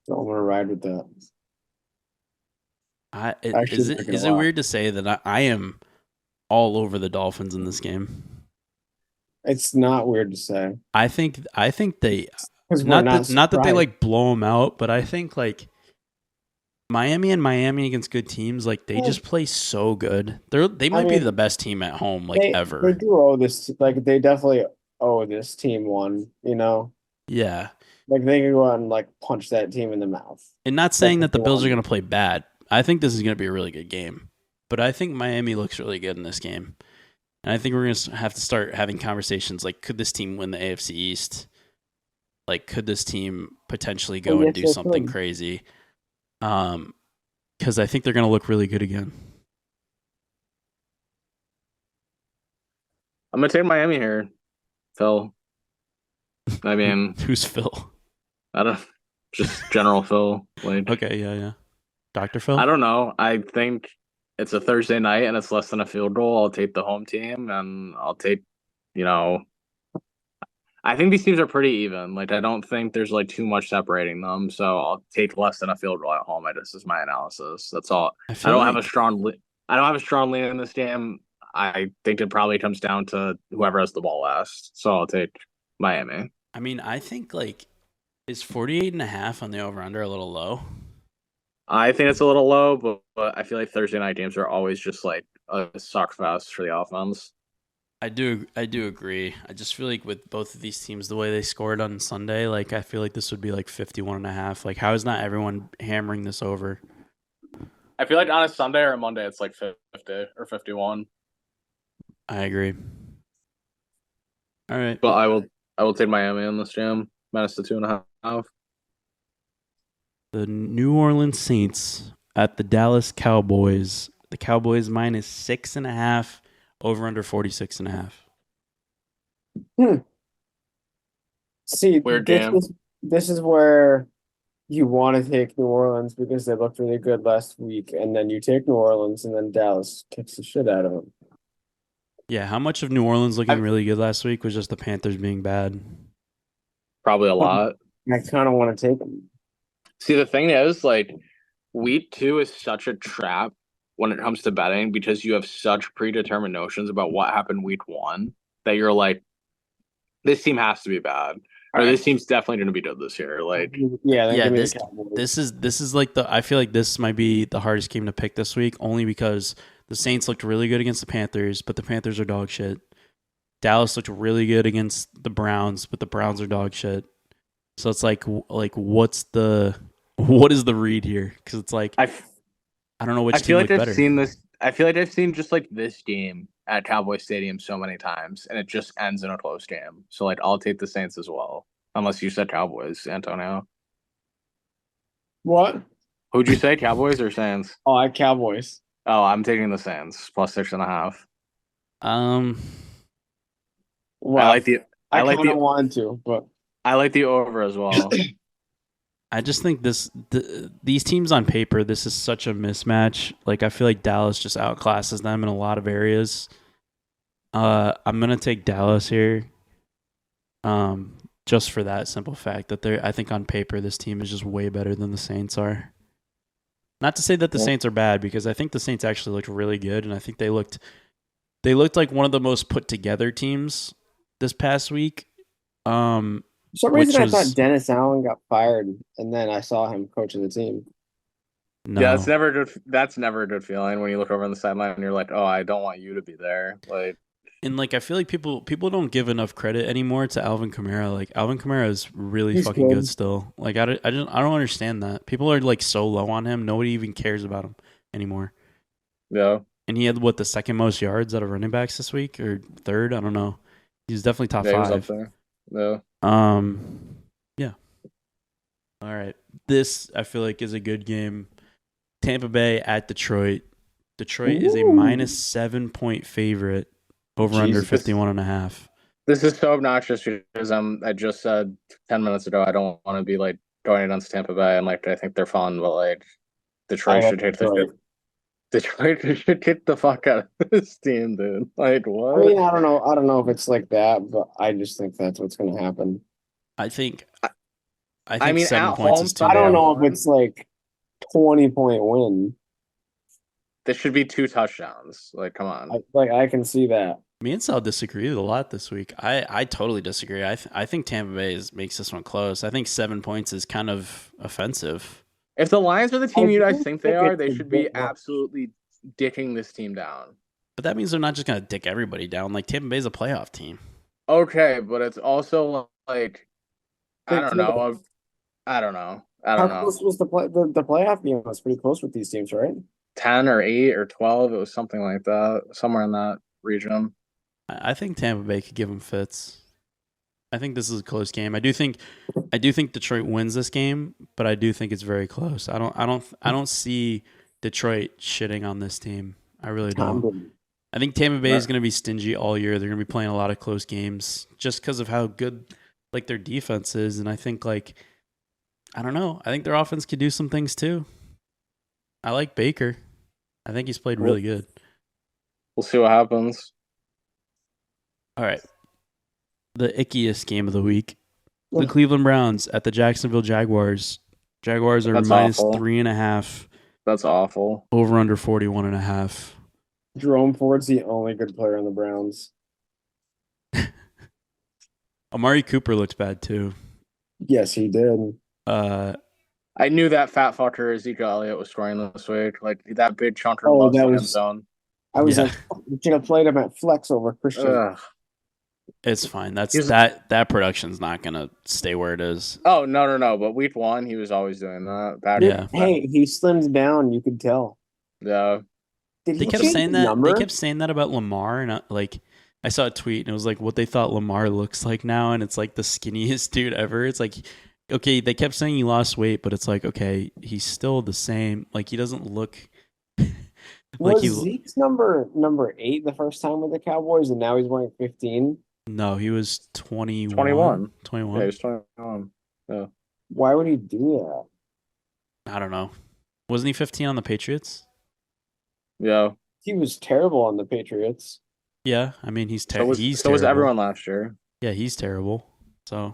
So I'm gonna ride with that. Is it weird to say that I am all over the Dolphins in this game? It's not weird to say. I think they not that they like blow them out, but I think like Miami against good teams, like they just play so good. They might be the best team at home ever. They do owe this, like they definitely owe this team one, you know. Yeah, like they can go out and like punch that team in the mouth. And not saying that the Bills are going to play bad. I think this is going to be a really good game, but I think Miami looks really good in this game. And I think we're going to have to start having conversations like, could this team win the AFC East? Like, could this team potentially go and do something crazy? Because I think they're going to look really good again. I'm going to take Miami here, Phil. I mean... Who's Phil? I don't... Just General Phil. Like, okay, yeah. Dr. Phil? I don't know. I think it's a Thursday night and it's less than a field goal. I'll take the home team and I'll take, I think these teams are pretty even. Like, I don't think there's like too much separating them. So I'll take less than a field goal at home. This is my analysis. That's all. I don't have a strong lean in this game. I think it probably comes down to whoever has the ball last. So I'll take Miami. I mean, I think like, is 48.5 on the over-under a little low? I think it's a little low, but I feel like Thursday night games are always just like a suck fest for the offense. I do agree. I just feel like with both of these teams, the way they scored on Sunday, like I feel like this would be like 51.5. Like, how is not everyone hammering this over? I feel like on a Sunday or a Monday, it's like 50 or 51. I agree. All right, but I will take Miami in this jam minus the 2.5. The New Orleans Saints at the Dallas Cowboys. The Cowboys minus 6.5, over under 46.5. See, weird jam. This is where you want to take New Orleans because they looked really good last week, and then you take New Orleans, and then Dallas kicks the shit out of them. Yeah, how much of New Orleans looking really good last week was just the Panthers being bad? Probably a lot. I kind of want to take them. See, the thing is, like, week 2 is such a trap when it comes to betting because you have such predetermined notions about what happened week 1 that you're like, this team has to be bad. Or this team's definitely going to be good this year. Like, this is like I feel like this might be the hardest game to pick this week, only because the Saints looked really good against the Panthers, but the Panthers are dog shit. Dallas looked really good against the Browns, but the Browns are dog shit. So it's like what is the read here? Because it's like I don't know which team looked better. I feel like I've seen just like this game at Cowboy Stadium so many times, and it just ends in a close game. So like I'll take the Saints as well, unless you said Cowboys, Antonio. What? Who'd you say, Cowboys or Saints? Oh, I Cowboys. Oh, I'm taking the Saints plus 6.5. Um, Well, I like kind of the wanted to, but I like the over as well. I just think these teams on paper, this is such a mismatch. Like I feel like Dallas just outclasses them in a lot of areas. I'm gonna take Dallas here. Just for that simple fact that I think on paper this team is just way better than the Saints are. Not to say that the Well, Saints are bad, because I think the Saints actually looked really good, and I think they looked like one of the most put together teams this past week. for some reason Which I thought was Dennis Allen got fired, and then I saw him coaching the team. yeah, it's no. never good. That's never a good feeling when you look over on the sideline and you're like, oh, I don't want you to be there. Like, And like I feel like people don't give enough credit anymore to Alvin Kamara. Like Alvin Kamara is really He's fucking good good. still. Like I don't understand that. People are like so low on him. Nobody even cares about him anymore. yeah, And he had what, the second most yards out of running backs this week, or third? I don't know. He's definitely top yeah, he was up five. there. Yeah, Yeah. All right. This I feel like is a good game. Tampa Bay at Detroit. Detroit is a Ooh, -7 point favorite over under Jesus. 51.5. this is so obnoxious because I just said 10 minutes ago I don't want to be like going against Tampa Bay and like I think they're fun, but like I Detroit like should take the Detroit. shit. Detroit should kick the fuck out of this team, dude. Like I what? mean, I don't know. I don't know if it's like that, but I just think that's what's going to happen. I think I, I I think mean, seven at points home, is too I Sunday don't at low. know if one, it's like 20-point win. this should be 2 touchdowns. Like, come on. I can see that. Me and Sal disagreed a lot this week. I totally disagree. I think Tampa Bay makes this one close. I think 7 points is kind of offensive. If the Lions are the I team you guys do think they think are, it's they a should be bit much. absolutely dicking this team down. But that means they're not just gonna dick everybody down. Like Tampa Bay's a playoff team. Okay, but it's also like I It's don't like, know. I don't know. I how don't know. close was the playoff game? Was pretty close with these teams, right? 10 or 8 or 12, it was something like that, somewhere in that region. I think Tampa Bay could give them fits. I think this is a close game. I do think Detroit wins this game, but I do think it's very close. I don't see Detroit shitting on this team. I really Tom don't. Brady. I think Tampa Bay is Right. going to be stingy all year. They're going to be playing a lot of close games just because of how good like their defense is, and I think like I don't know. I think their offense could do some things too. I like Baker. I think he's played We'll, really good. we'll see what happens. All right. The ickiest game of the week. The Cleveland Browns at the Jacksonville Jaguars. Jaguars are That's minus awful. 3.5, That's awful. over under 41.5. Jerome Ford's the only good player on the Browns. Amari Cooper looked bad too. Yes, he did. I knew that fat fucker Ezekiel Elliott was scoring this week. Like that big chunker Oh, loves that the end was. zone. I was Yeah, like, you should have played him at flex over Christian. Ugh. it's fine. That's He was, that production's not gonna stay where it is. oh no! But week 1, he was always doing that. Yeah. Hey, he slimmed down. You could tell. Yeah. Did They he kept change saying the that. They number? kept saying that about Lamar, and I saw a tweet, and it was like what they thought Lamar looks like now, and it's like the skinniest dude ever. It's like, okay, they kept saying he lost weight, but it's like, okay, he's still the same. Like he doesn't look like Was Zeke's number 8 the first time with the Cowboys, and now he's wearing 15? No, he was 21. 21. Yeah, 21. he was 21. Yeah. Why would he do I don't know. Wasn't he 15 on the Patriots? Yeah. that? He was terrible on the Patriots. Yeah, I mean he's So was he's so was terrible. everyone last year. Yeah, he's terrible. So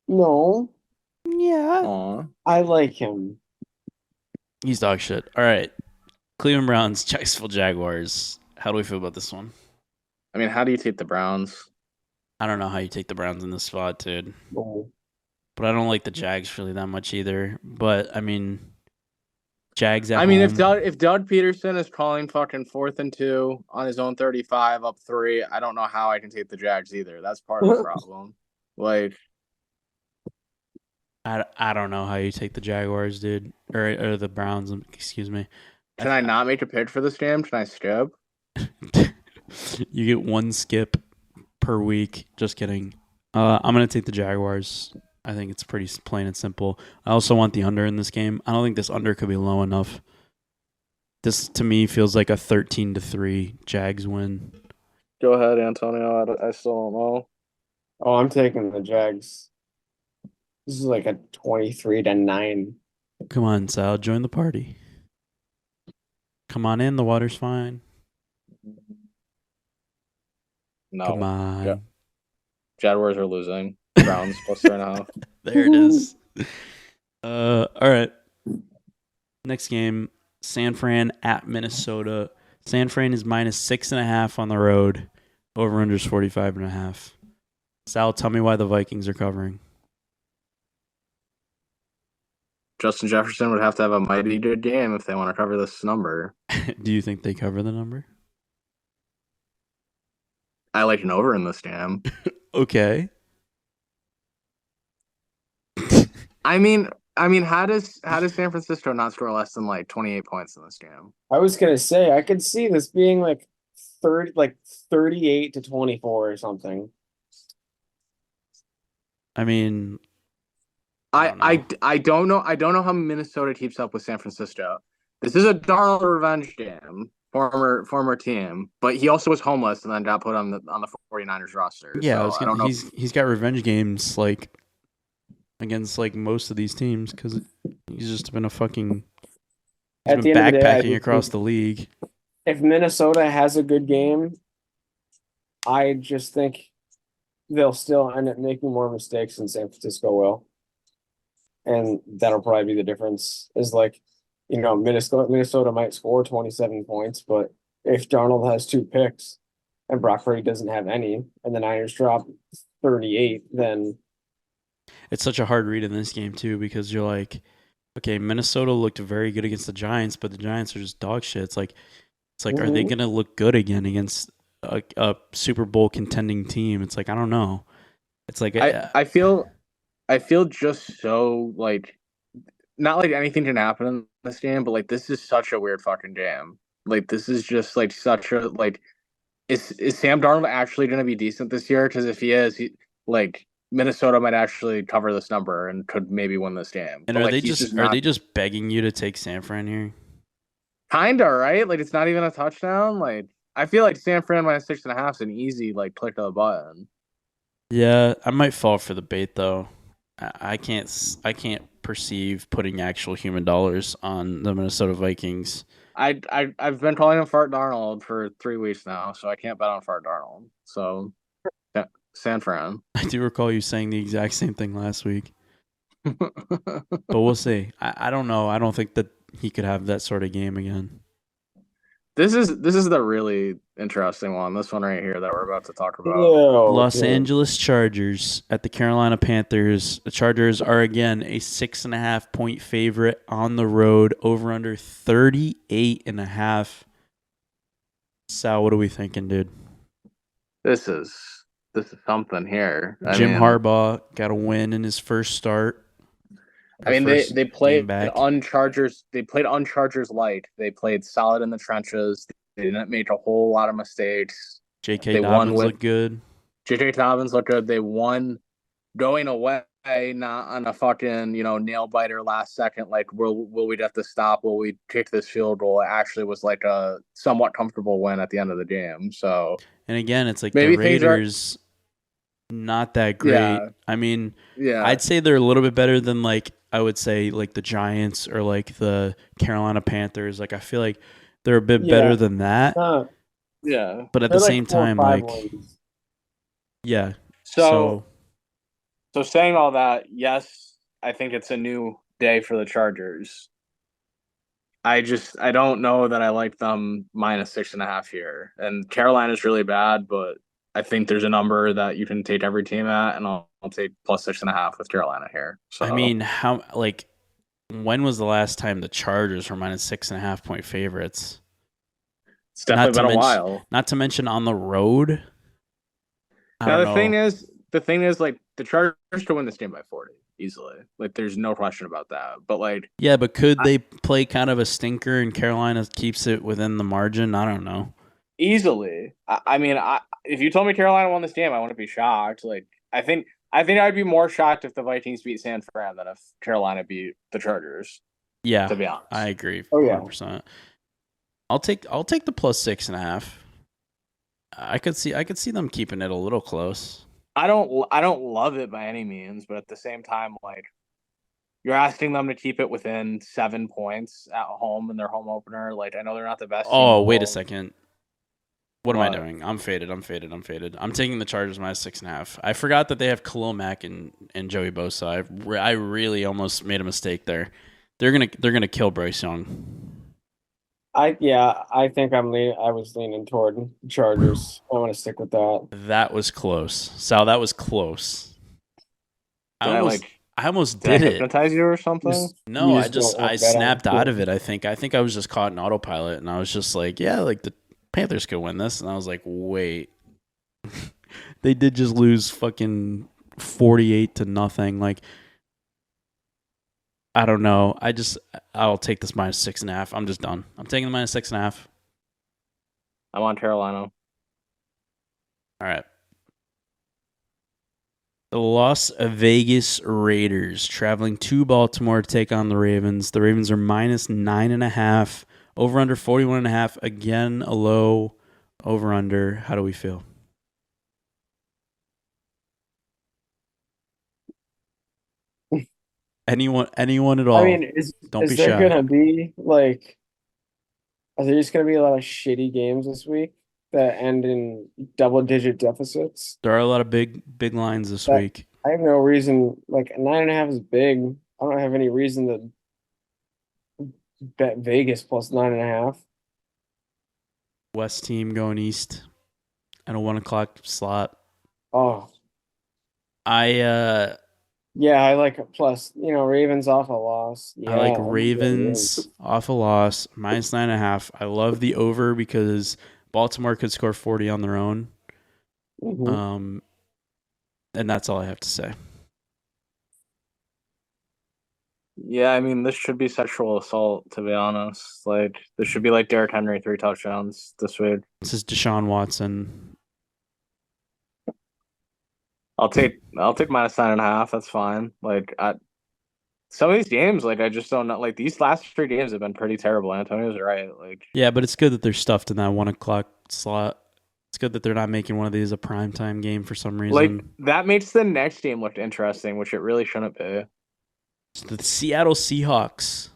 No, yeah, Aw. I like him. he's dog shit. All right, Cleveland Browns, Jacksonville Jaguars. How do we feel about this one? I mean, how do you take the Browns? I don't know how you take the Browns in this spot, dude. No. But I don't like the Jags really that much either. But I mean, Jags at I mean, home. if Doug Peterson is calling fucking 4th and 2 on his own 35 up 3, I don't know how I can take the Jags either. That's part of the problem. Like, I don't know how you take the Jaguars, dude, or the Browns. Excuse me. can I not make a pick for this game? Can I skip? You get one skip per week. Just kidding. I'm gonna take the Jaguars. I think it's pretty plain and simple. I also want the under in this game. I don't think this under could be low enough. This to me feels like a 13-3 Jags win. Go ahead, Antonio. I still don't know. Oh, I'm taking the Jags. This is like a 23-9. Come on, Sal, join the party. Come on in, the water's fine. No. Come on. Jaguars are losing. Browns plus 3.5. There it is. All right. Next game, San Fran at Minnesota. San Fran is minus 6.5 on the road. Over unders 45.5. Sal, tell me why the Vikings are covering. Justin Jefferson would have to have a mighty good game if they want to cover this number. Do you think they cover the number? I like an over in this game. Okay. I mean, how does San Francisco not score less than like 28 points in this game? I was gonna say I could see this being like 38-24 or something. I mean, I don't know. I don't know how Minnesota keeps up with San Francisco. This is a Darnold revenge game. Former team, but he also was homeless and then got put on the 49ers roster. Yeah, so I don't know. He's got revenge games like against like most of these teams because he's just been backpacking across the league. If Minnesota has a good game, I just think they'll still end up making more mistakes than San Francisco will. And that'll probably be the difference. Is like, Minnesota might score 27 points, but if Darnold has 2 picks and Brock Purdy doesn't have any, and the Niners drop 38, then it's such a hard read in this game too because you're like, okay, Minnesota looked very good against the Giants, but the Giants are just dog shit. It's like, are they going to look good again against a Super Bowl contending team? It's like, I don't know. It's like I feel just so like, not like anything can happen in this game, but like this is such a weird fucking game. Like this is just like such a like. Is Sam Darnold actually going to be decent this year? Because if he is, Minnesota might actually cover this number and could maybe win this game. And but, are they just begging you to take San Fran here? Kinda, right? Like it's not even a touchdown. Like I feel like San Fran minus 6.5 is an easy like click of the button. Yeah, I might fall for the bait though. I can't perceive putting actual human dollars on the Minnesota Vikings. I've been calling him Fart Darnold for 3 weeks now, so I can't bet on Fart Darnold. So yeah, San Fran. I do recall you saying the exact same thing last week. But we'll see. I don't know. I don't think that he could have that sort of game again. This is the really interesting one. This one right here that we're about to talk about. Los Angeles Chargers at the Carolina Panthers. The Chargers are again a 6.5 point favorite on the road. Over under 38.5. Sal, what are we thinking, dude? This is something here. Jim Harbaugh got a win in his first start. They played on Chargers. They played on Chargers light. They played solid in the trenches. They didn't make a whole lot of mistakes. J.K. Dobbins looked good. J.K. Dobbins looked good. They won going away, not on a fucking nail biter last second. Like, will we have to stop? Will we kick this field goal? It actually was like a somewhat comfortable win at the end of the game. So, and again, it's like maybe the Raiders not that great. Yeah. I mean, I'd say they're a little bit better than I would say like the Giants or like the Carolina Panthers. Like I feel like they're a bit better than that. Yeah. But at the same time, yeah. So saying all that, yes, I think it's a new day for the Chargers. I don't know that I like them minus 6.5 here. And Carolina's really bad, but I think there's a number that you can take every team at, and I'll take plus 6.5 with Carolina here. So I mean, when was the last time the Chargers were minus 6.5 point favorites? It's definitely been a while. Not to mention on the road. The thing is, like the Chargers could win this game by 40 easily. Like, there's no question about that. But but could they play kind of a stinker and Carolina keeps it within the margin? I don't know. Easily. I mean, if you told me Carolina won this game, I wouldn't be shocked. Like, I think I'd be more shocked if the Vikings beat San Fran than if Carolina beat the Chargers. Yeah, to be honest, I agree. 100%. I'll take the plus 6.5. I could see them keeping it a little close. I don't love it by any means, but at the same time, like you're asking them to keep it within 7 points at home in their home opener. Like I know they're not the best team in Oh, the wait a world. second. What am I What? doing? I'm faded. I'm taking the Chargers minus 6.5. I forgot that they have Khalil Mack and Joey Bosa. I really almost made a mistake there. They're gonna kill Bryce Young. I think I was leaning toward Chargers. I want to stick with that. That was close. Sal, that was close. I Did I almost like I almost did I did it. hypnotize you or something? No, You just don't I want to bet on snapped out it. of it, I think. I think I was just caught in autopilot and I was just like, yeah, like the Panthers could win this. And I was like, wait. They did just lose fucking 48-0. Like, I don't know. I'll take this minus 6.5. I'm just done. I'm taking the minus 6.5. I'm on Carolina. All right. The Las Vegas Raiders traveling to Baltimore to take on the Ravens. The Ravens are minus 9.5. Over under 41.5. Again, a low over under. How do we feel? Anyone at all. I mean, Don't be is there shy. gonna be like are there just gonna be a lot of shitty games this week that end in double digit deficits? There are a lot of big lines this That week. I have no reason like 9.5 is big. I don't have any reason to bet Vegas plus 9.5. West team going east at a 1 o'clock slot. Oh, I yeah, I like it. Plus, Ravens off a loss. I like Yeah, I'm good. Ravens off a loss, minus 9.5. I love the over because Baltimore could score 40 on their own. Mhm. And that's all I have to say. Yeah, I mean this should be sexual assault, to be honest. Like this should be like Derrick Henry 3 touchdowns this week. This is Deshaun Watson. I'll take minus 9.5. That's fine. Some of these games, like I just don't know. Like these last 3 games have been pretty terrible. Antonio's right. Like Yeah, but it's good that they're stuffed in that 1 o'clock slot. It's good that they're not making one of these a primetime game for some reason. that makes the next game look interesting, which it really shouldn't be. So the Seattle Seahawks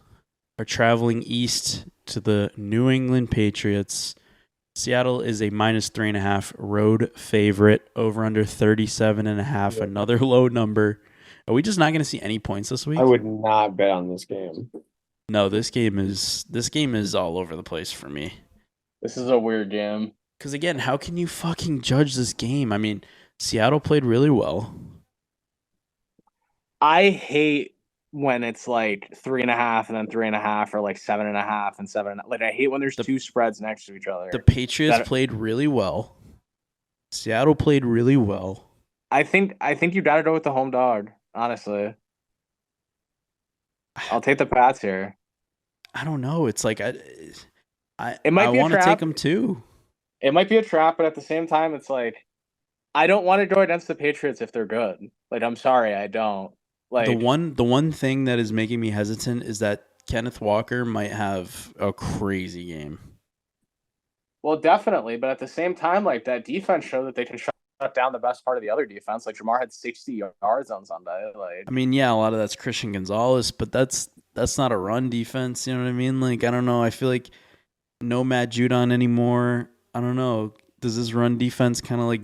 are traveling east to the New England Patriots. Seattle is a minus 3.5 road favorite. Over under 37.5. Yeah. Another low number. Are we just not going to see any points this week? I would not bet on this game. No, this game is all over the place for me. This is a weird game. Because again, how can you fucking judge this game? I mean, Seattle played really well. I hate when it's like 3.5 and then 3.5, or like 7.5 and 7. Like I hate when there's two spreads next to each other. The Patriots played really well. Seattle played really well. I think you gotta go with the home dog. Honestly, I'll take the Pats here. I don't know. It's like It I might be a want to take trap. them too. It might be a trap, but at the same time, it's like I don't want to go against the Patriots if they're good. Like I'm sorry, I don't. Like The one thing that is making me hesitant is that Kenneth Walker might have a crazy game. well, definitely, but at the same time, like that defense showed that they can shut down the best part of the other defense. Like Jamar had 60 yards on Sunday. Like I mean, yeah, a lot of that's Christian Gonzalez, but that's not a run defense. You know what I mean? Like, I don't know. I feel like no Matt Judon anymore. I don't know. Does this run defense kind of like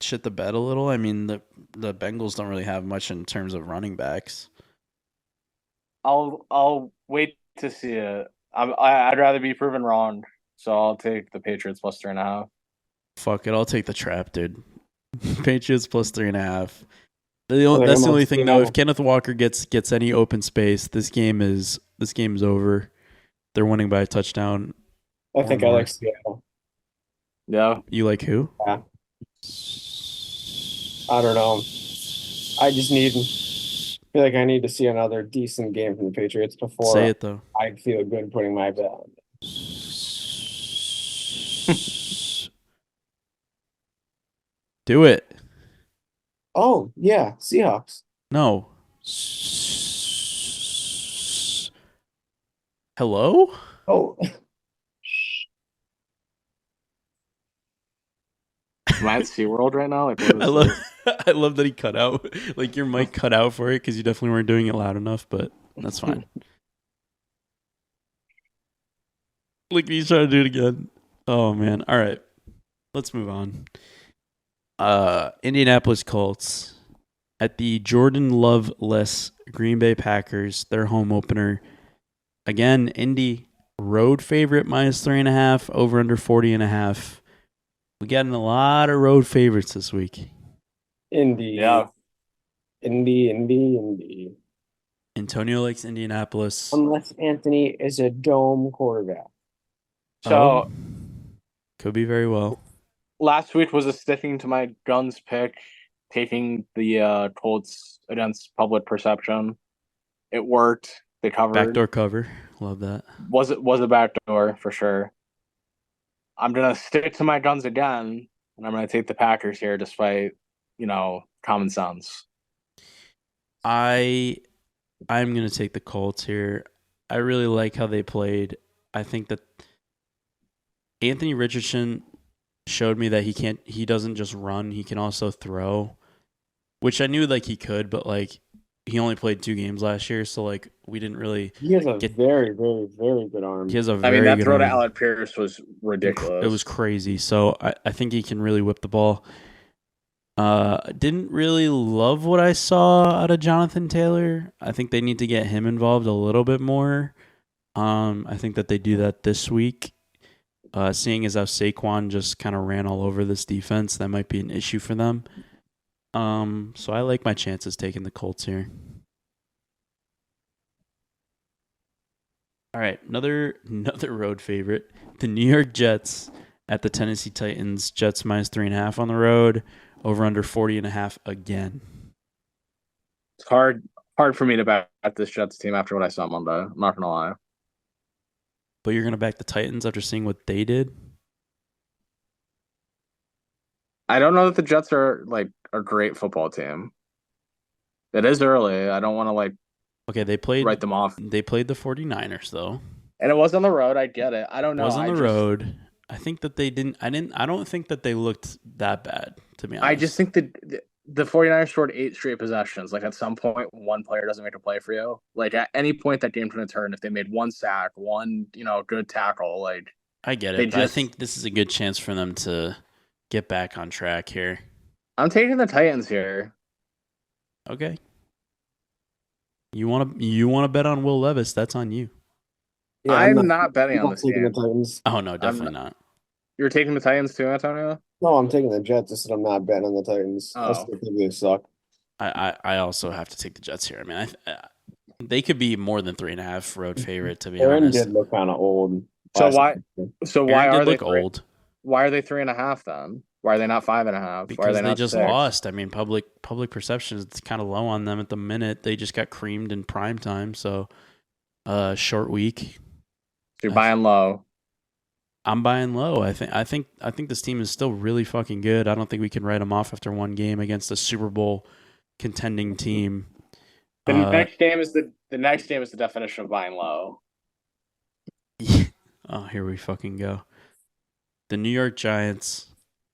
shit the bed a little? I mean, the Bengals don't really have much in terms of running backs. I'll wait to see it. I'd rather be proven wrong, so I'll take the Patriots plus 3.5. Fuck it, I'll take the trap, dude. Patriots plus 3.5. Well, That's the only thing though. If know. Kenneth Walker gets any open space, this game is over. They're winning by a touchdown. I or think I more. like Seattle. Yeah. You like who? Yeah. I don't know. I just feel like I need to see another decent game from the Patriots before Say it though. I feel good putting my bet on. Do it. Oh, yeah, Seahawks. No. Hello? Oh, Am I at SeaWorld right now? Like, what is I love this? I love that he cut out. Like your mic cut out for it because you definitely weren't doing it loud enough, but that's fine. Like he's trying to do it again. Oh man. All right. Let's move on. Indianapolis Colts at the Jordan Love-less Green Bay Packers, their home opener. Again, Indy road favorite -3.5, over under 40.5. We getting a lot of road favorites this week. Indy. Yeah. Indy. Antonio likes Indianapolis. Unless Anthony is a dome quarterback. So could be very well. Last week was a sticking to my guns pick, taking the Colts against public perception. It worked. They covered. Backdoor cover. Love that. Was a backdoor for sure. I'm gonna stick to my guns again, and I'm gonna take the Packers here, despite common sense. I'm gonna take the Colts here. I really like how they played. I think that Anthony Richardson showed me that he doesn't just run, he can also throw, which I knew like he could, but like he only played 2 games last year, so like we didn't really. He has a very, very, very good arm. He has a very that good throw arm. to Alec Pierce was ridiculous. It was crazy. So I think he can really whip the ball. Didn't really love what I saw out of Jonathan Taylor. I think they need to get him involved a little bit more. I think that they do that this week. Seeing as how Saquon just kind of ran all over this defense, that might be an issue for them. So I like my chances taking the Colts here. All right, another road favorite, the New York Jets at the Tennessee Titans. Jets -3.5 on the road, over under 40.5 again. It's hard for me to back this Jets team after what I saw Monday. I'm not gonna lie. But you're gonna back the Titans after seeing what they did? I don't know that the Jets are like a great football team. It is early. I don't want to Okay, they played write them off. They played the 49ers though. And it was on the road. I get it. I don't know. It was on the road. I think that they didn't. I don't think that they looked that bad, to be honest. I just think that the 49ers scored 8 straight possessions. Like at some point, one player doesn't make a play for you. Like at any point that game's going to turn, if they made 1 sack, 1 good tackle, like I get it. But I think this is a good chance for them to get back on track here. I'm taking the Titans here. Okay. You want to bet on Will Levis? That's on you. Yeah, I'm not betting on this game. The Titans. Oh no, definitely not. You're taking the Titans too, Antonio? No, I'm taking the Jets. Just that I'm not betting on the Titans. I still think they suck. I also have to take the Jets here. I mean, they could be more than 3.5 road favorite, to be Aaron honest. did look kind of old. So why are they old? Why are they 3.5 then? Why are they not 5.5? Because why are they not just 6? lost. I mean, public perception is kind of low on them at the minute. They just got creamed in prime time, so short week. So you're buying low. I'm buying low. I think this team is still really fucking good. I don't think we can write them off after one game against a Super Bowl contending team. The next game is the definition of buying low. Oh, here we fucking go. The New York Giants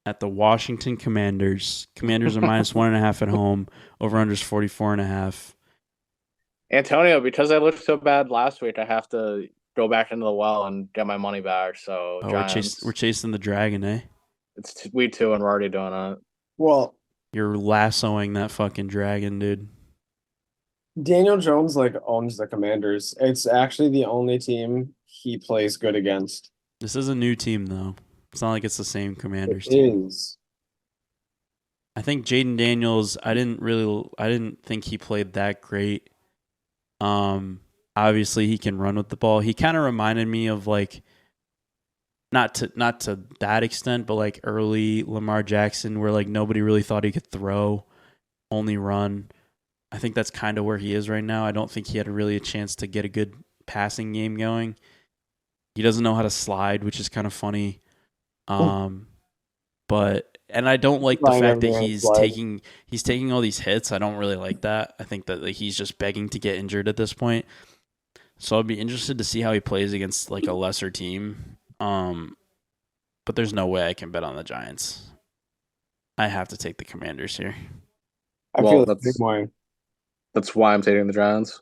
at the Washington Commanders. Commanders are -1.5 at home. Over unders 44.5. Antonio, because I looked so bad last week, I have to go back into the well and get my money back. So we're chasing the dragon, eh? It's week 2 and we're already doing it. Well, you're lassoing that fucking dragon, dude. Daniel Jones owns the Commanders. It's actually the only team he plays good against. This is a new team though. It's not like it's the same Commanders team. It is. I think Jaden Daniels, I didn't think he played that great. Obviously he can run with the ball. He kind of reminded me of not to that extent, but early Lamar Jackson where nobody really thought he could throw, only run. I think that's kind of where he is right now. I don't think he had really a chance to get a good passing game going. He doesn't know how to slide, which is kind of funny. And I don't like the fact that he's taking all these hits. I don't really like that. I think that he's just begging to get injured at this point. So I'd be interested to see how he plays against a lesser team. But there's no way I can bet on the Giants. I have to take the Commanders here. I Well, feel the same way. that's why I'm taking the Giants.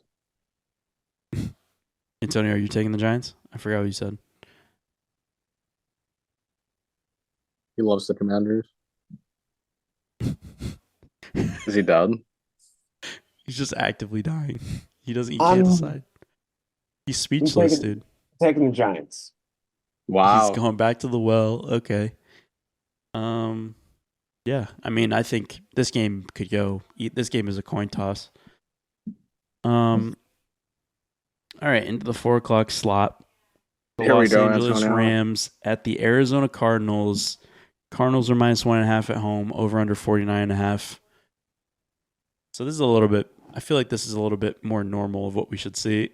Antonio, are you taking the Giants? I forgot what you said. He loves the Commanders. Is he dead? He's just actively dying. He doesn't. He can't I'm, decide. He's I'm speechless, taking dude. taking the Giants. He's Wow. going back to the well. Okay. Yeah. I mean, I think this game could go. This game is a coin toss. All right, into the 4 o'clock slot. The Here we Los go, Angeles Antonio. Rams at the Arizona Cardinals. Cardinals are -1.5 at home. Over under 49.5. So this is a little bit. I feel like this is a little bit more normal of what we should see.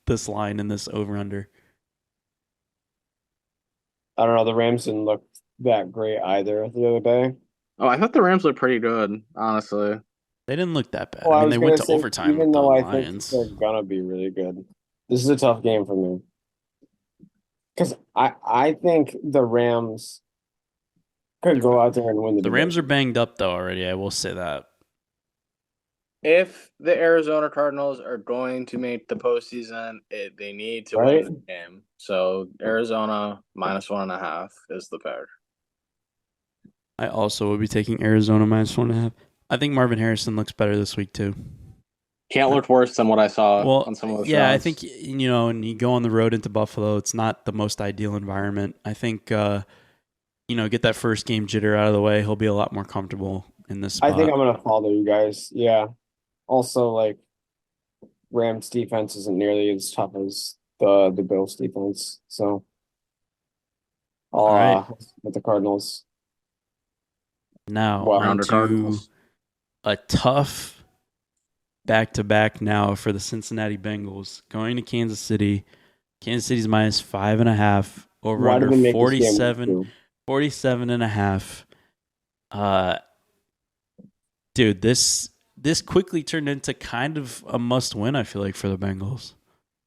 This line and this over under. I don't know. The Rams didn't look that great either the other day. Oh, I thought the Rams looked pretty good, honestly. They didn't look that bad. Well, I I mean, was they went gonna to say, overtime with even the though I think Lions. they're gonna be really good, this is a tough game for me because I think the Rams could go out there and win the The Rams are division. banged up though already. I will say that. If the Arizona Cardinals are going to make the postseason, they need to Right? win the game. So Arizona -1.5 is the pick. I also would be taking Arizona -1.5. I think Marvin Harrison looks better this week too. Can't look worse than what I saw Well, on some of those yeah, I shots. think and you go on the road into Buffalo. It's not the most ideal environment. I think get that first game jitter out of the way. He'll be a lot more comfortable in this I think spot. I'm gonna follow you guys. Yeah. Also, like Rams defense isn't nearly as tough as the Bills defense, so All right, with the Cardinals. now Well, on Rounder to Cardinals. a tough back-to-back now for the Cincinnati Bengals going to Kansas City. Kansas City's -5.5 over why did under they make this game week 47.5. Dude, this quickly turned into kind of a must win, I feel like, for the Bengals.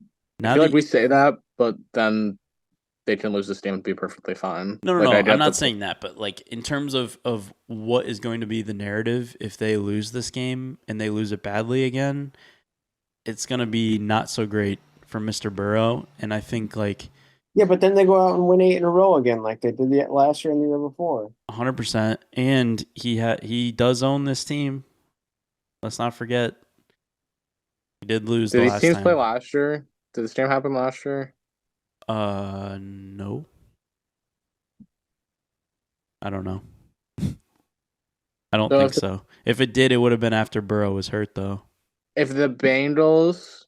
I Now feel that like we say that, but then they can lose this game and be perfectly fine. no, no, Like no, I'd I'm have not to. saying that, but like in terms of what is going to be the narrative if they lose this game and they lose it badly again, it's going to be not so great for Mr. Burrow, and I think like Yeah, but then they go out and win 8 in a row again, like they did last year and the year before. 100%, and he does own this team. Let's not forget he did lose Did the these last teams play time. last year? Did this game happen last year? No. I don't know. I don't So think so. If it did, it would have been after Burrow was hurt, though. if the Bengals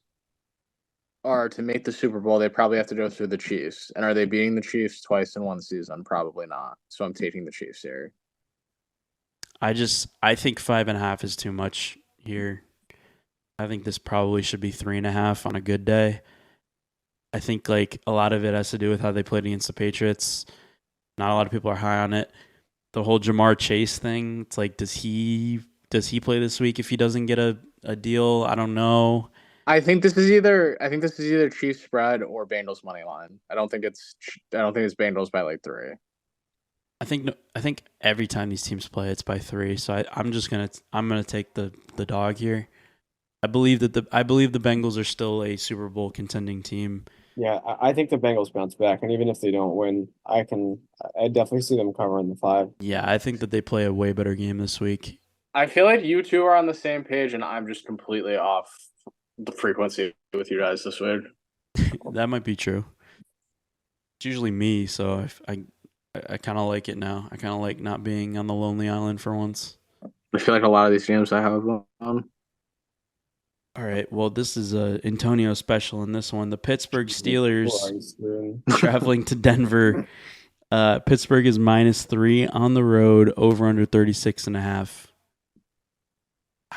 are to make the Super Bowl, they probably have to go through the Chiefs. And are they beating the Chiefs twice in one season? Probably not. So I'm taking the Chiefs here. I think 5.5 is too much here. I think this probably should be 3.5 on a good day. I think like a lot of it has to do with how they played against the Patriots. Not a lot of people are high on it. The whole Jamar Chase thing. It's like, does he play this week if he doesn't get a deal? I don't know. I think this is either Chiefs spread or Bengals money line. I don't think it's Bengals by like 3. I think every time these teams play, it's by 3. So I'm gonna take the dog here. I believe the Bengals are still a Super Bowl contending team. Yeah, I think the Bengals bounce back, and even if they don't win, I definitely see them covering the 5. Yeah, I think that they play a way better game this week. I feel like you two are on the same page, and I'm just completely off the frequency with you guys this week. That might be true. It's usually me, so I kind of like it now. I kind of like not being on the lonely island for once. I feel like a lot of these games I have on. All right, well, this is a Antonio special in this one. The Pittsburgh Steelers traveling to Denver. Pittsburgh is -3 on the road, over under 36.5.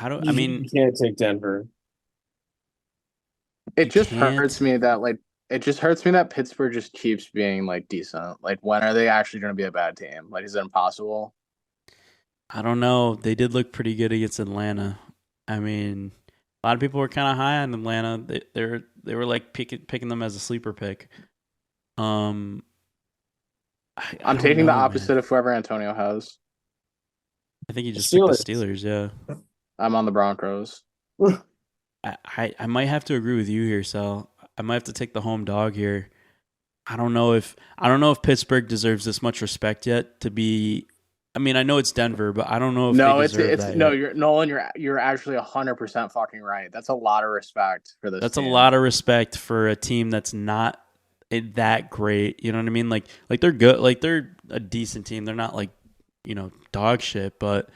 You can't take Denver. It just hurts me that Pittsburgh just keeps being like decent. Like when are they actually going to be a bad team? Like is it impossible? I don't know. They did look pretty good against Atlanta. I mean, a lot of people were kind of high on Atlanta. They were like picking them as a sleeper pick. I'm taking the opposite of whoever Antonio has. I think he just picked the Steelers. Steelers. Yeah. I'm on the Broncos. I might have to agree with you here, Sal. I might have to take the home dog here. I don't know if Pittsburgh deserves this much respect yet to be. I mean, I know it's Denver, but I don't know if they No, deserve it's that no, yet. you're Nolan. You're actually 100% fucking right. That's a lot of respect for this That's a team. lot of respect for a team that's not that great. You know what I mean? Like they're good. Like they're a decent team. They're not like dog shit, but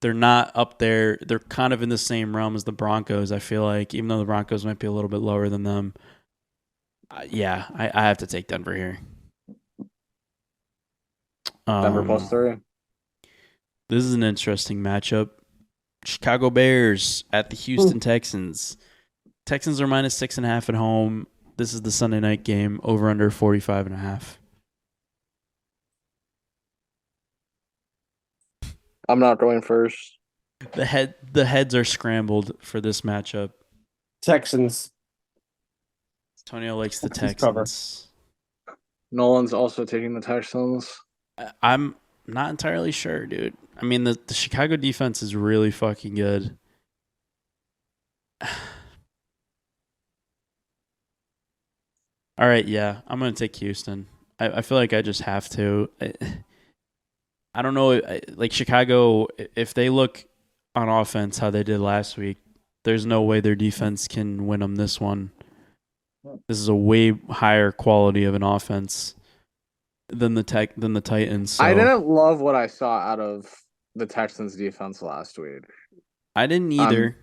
they're not up there. They're kind of in the same realm as the Broncos. I feel like, even though the Broncos might be a little bit lower than them. Yeah, I have to take Denver here. Denver +3. This is an interesting matchup. Chicago Bears at the Houston Texans. Texans are -6.5 at home. This is the Sunday night game. Over under 45.5. I'm not going first. The heads are scrambled for this matchup. Texans. Antonio likes the Cover. Texans. Nolan's also taking the Texans. I'm not entirely sure, dude. I mean, the Chicago defense is really fucking good. All right, yeah, I'm going to take Houston. I feel like I just have to. I don't know. Like Chicago, if they look on offense how they did last week, there's no way their defense can win them this one. This is a way higher quality of an offense than the Titans. So. I didn't love what I saw out of the Texans defense last week. I didn't either.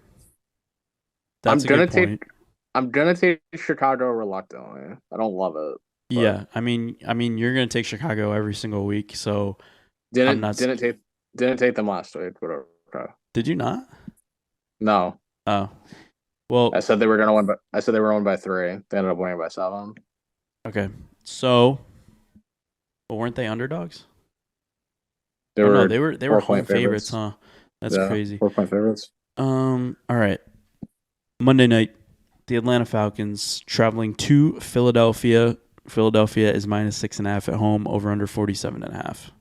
That's a good point. I'm gonna take Chicago reluctantly. I don't love it. Yeah, I mean, you're gonna take Chicago every single week, so didn't take them last week. But okay. Did you not? No. Oh, well. I said they were gonna win, but I said they were won by 3. They ended up winning by 7. Okay, so, but weren't they underdogs? They were home favorites, huh? That's crazy. 4-point favorites. All right. Monday night, the Atlanta Falcons traveling to Philadelphia. Philadelphia is -6.5 at home. Over under 47.5.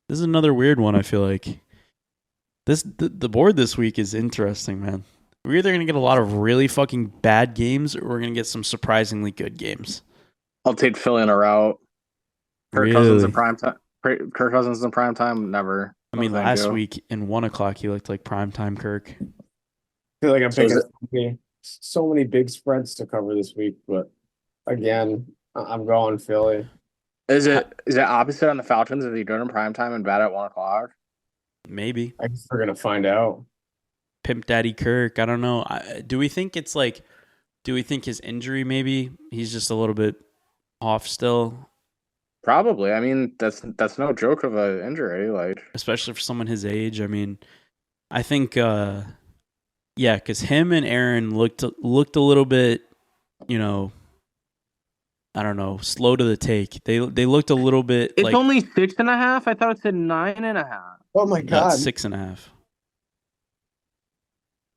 This is another weird one. I feel like the board this week is interesting, man. We're either gonna get a lot of really fucking bad games, or we're gonna get some surprisingly good games. I'll take Philly in a rout. Kirk Cousins in prime time. Never. I mean, last week in 1 o'clock, he looked like primetime Kirk. I feel like I'm picking so many big spreads to cover this week, but again, I'm going Philly. Is it opposite on the Falcons? Is he good in primetime and bad at 1 o'clock? Maybe. I guess we're gonna find out. Pimp Daddy Kirk. I don't know. Do we think it's like? Do we think his injury? Maybe he's just a little bit off still. Probably. I mean, that's no joke of an injury, like especially for someone his age. I mean, I think, yeah, because him and Aaron looked a little bit, I don't know, slow to the take. They looked a little bit. It's only 6.5. I thought it said 9.5. Oh my god, 6.5.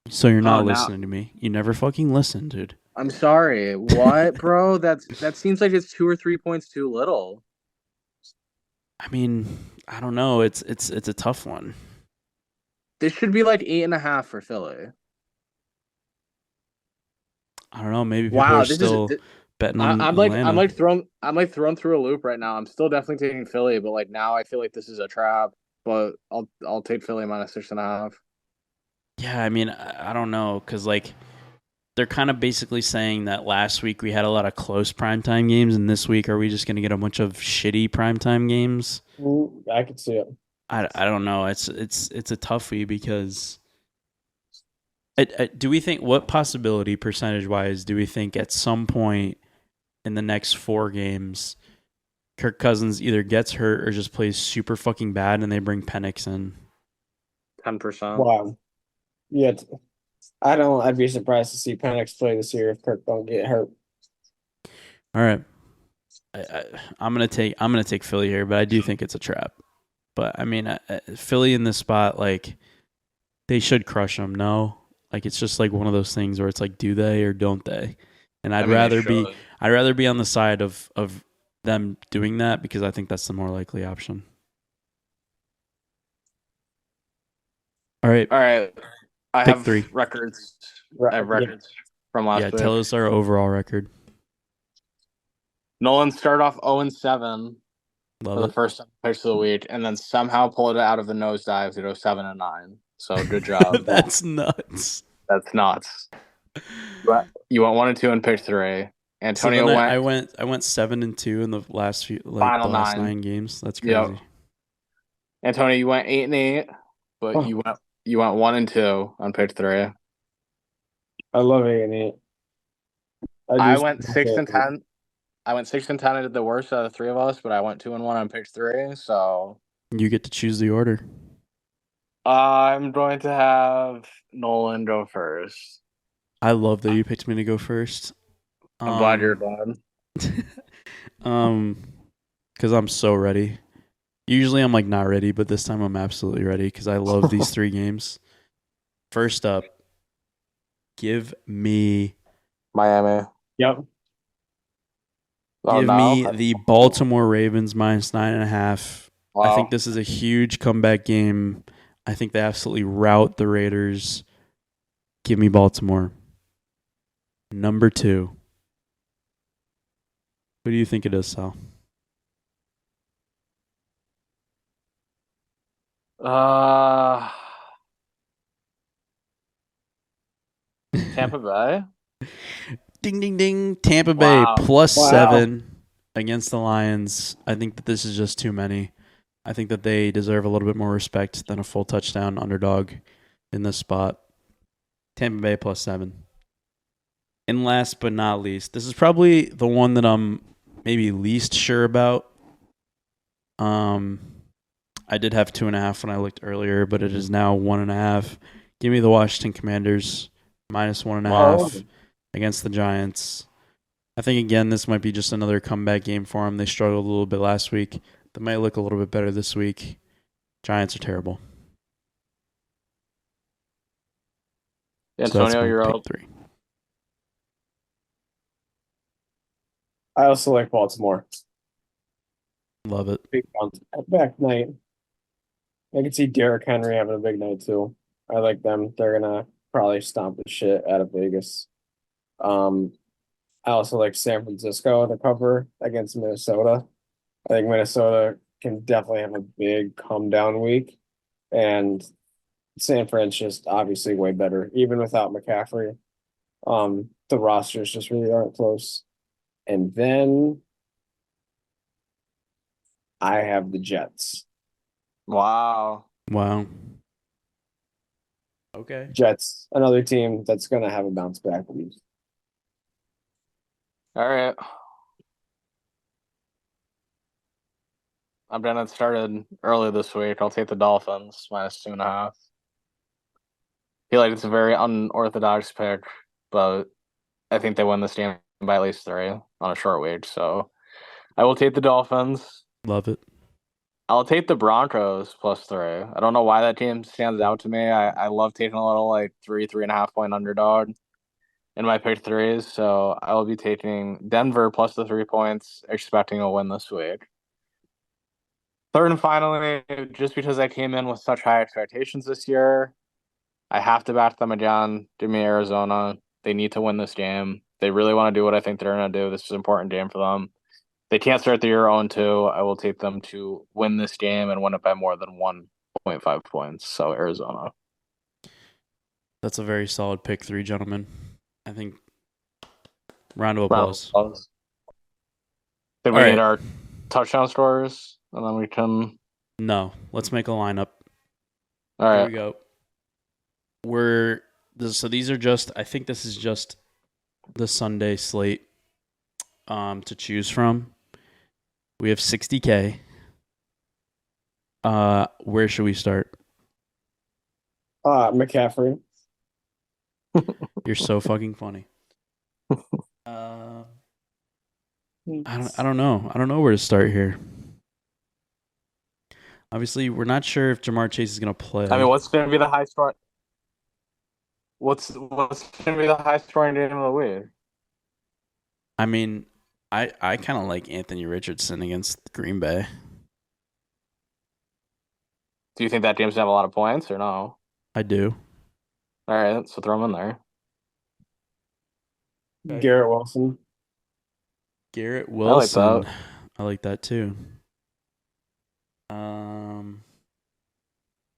So you're not listening to me. You never fucking listen, dude. I'm sorry. What, bro? That seems like it's 2 or 3 points too little. I mean, I don't know. It's a tough one. This should be like 8.5 for Philly. I don't know. Maybe people are still betting on Atlanta. I'm thrown through a loop right now. I'm still definitely taking Philly, but like now I feel like this is a trap. But I'll take Philly -6.5. Yeah, I mean, I don't know, because like they're kind of basically saying that last week we had a lot of close primetime games, and this week are we just going to get a bunch of shitty primetime games? I could see it. I don't know. It's a toughie because do we think, what possibility percentage wise do we think at some point in the next 4 games Kirk Cousins either gets hurt or just plays super fucking bad and they bring Penix in? 10%. Wow. Yeah, I'd be surprised to see Penix play this year if Kirk don't get hurt. All right, I'm gonna take Philly here, but I do think it's a trap. But I mean, Philly in this spot, like they should crush them. No, like it's just like one of those things where it's like, do they or don't they? And I'd rather be on the side of them doing that because I think that's the more likely option. All right. All right. I Pick have 3. records. I have Yeah. records from last Yeah, week. tell us our overall record. Nolan started off 0-7 Love for the it. first picks of the week, and then somehow pulled it out of the nosedive to go 7-9. So good job. That's nuts. That's nuts. You went 1-2 in pick 3. So Antonio then went I went 7-2 in the last few, final the last 9. 9 games. That's Yep. crazy. Antonio, you went 8-8, but you went 1-2 on pick 3. I love A&E. I went 6-10. I went 6-10. I did the worst out of the 3 of us, but I went 2-1 on pick 3. So You get to choose the order. I'm going to have Nolan go first. I love that you picked me to go first. I'm glad you're done. Because I'm so ready. Usually I'm like not ready, but this time I'm absolutely ready because I love these 3 games. First up, give me Miami. Yep. Give me the Baltimore Ravens -9.5. Wow. I think this is a huge comeback game. I think they absolutely rout the Raiders. Give me Baltimore. Number 2. Who do you think it is, Sal? Tampa Bay. Ding, ding, ding. Tampa Bay Wow. +7 against the Lions. I think that this is just too many. I think that they deserve a little bit more respect than a full touchdown underdog in this spot. Tampa Bay +7. And last but not least, this is probably the one that I'm maybe least sure about. I did have 2.5 when I looked earlier, but it is now 1.5. Give me the Washington Commanders -1.5 against the Giants. I think again this might be just another comeback game for them. They struggled a little bit last week. They might look a little bit better this week. Giants are terrible. Antonio, you're up. 3. I also like Baltimore. Love it. Big back night. I can see Derrick Henry having a big night too. I like them. They're gonna probably stomp the shit out of Vegas. I also like San Francisco to cover against Minnesota. I think Minnesota can definitely have a big come down week, and San Fran's just obviously way better, even without McCaffrey. The rosters just really aren't close. And then I have the Jets. Wow. Okay. Jets, another team that's gonna have a bounce back week. All right. I'm done. It started early this week. I'll take the Dolphins -2.5. Feel like it's a very unorthodox pick, but I think they win this game by at least 3 on a short week. So I will take the Dolphins. Love it. I'll take the Broncos +3. I don't know why that team stands out to me. I love taking a little like 3.5 point underdog in my pick 3s. So I will be taking Denver plus the 3 points, expecting a win this week. Third and finally, just because I came in with such high expectations this year, I have to back them again. Give me Arizona. They need to win this game. They really want to do what I think they're going to do. This is an important game for them. They can't start the year 0-2. I will take them to win this game and win it by more than 1.5 points. So Arizona. That's a very solid pick 3, gentlemen. I think round of applause. Then we need our touchdown scores, and then we can. No, let's make a lineup. All right. Here we go. So these are just. I think this is just the Sunday slate to choose from. We have 60K. Where should we start? McCaffrey. You're so fucking funny. I don't know. I don't know where to start here. Obviously, we're not sure if Jamar Chase is going to play. I mean, what's going to be the high score? What's going to be the high scoring game of the week? I mean, I kind of like Anthony Richardson against Green Bay. Do you think that game's gonna have a lot of points or no? I do. All right, so throw him in there. Okay. Garrett Wilson. Garrett I like Wilson. that. I like that too. I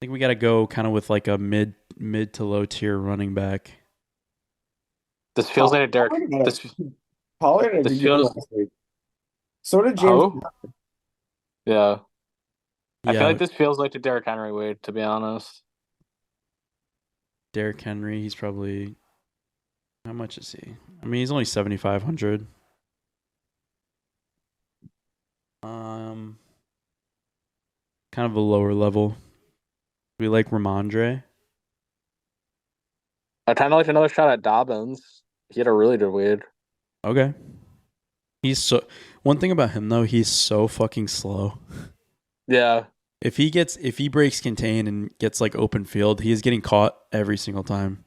think we got to go kind of with like a mid to low tier running back. This feels like a Derek. Pollard had a This good game feels. last week. So did James. Oh, yeah. I feel Yeah, like this feels like the Derrick Henry way, to be honest. Derrick Henry. He's probably how much is he? I mean, he's only 7,500. Um, kind of a lower level. We like Ramondre. I kind of like another shot at Dobbins. He had a really good week. Okay. He's so one thing about him though, he's so fucking slow. Yeah. If he breaks contain and gets like open field, he is getting caught every single time.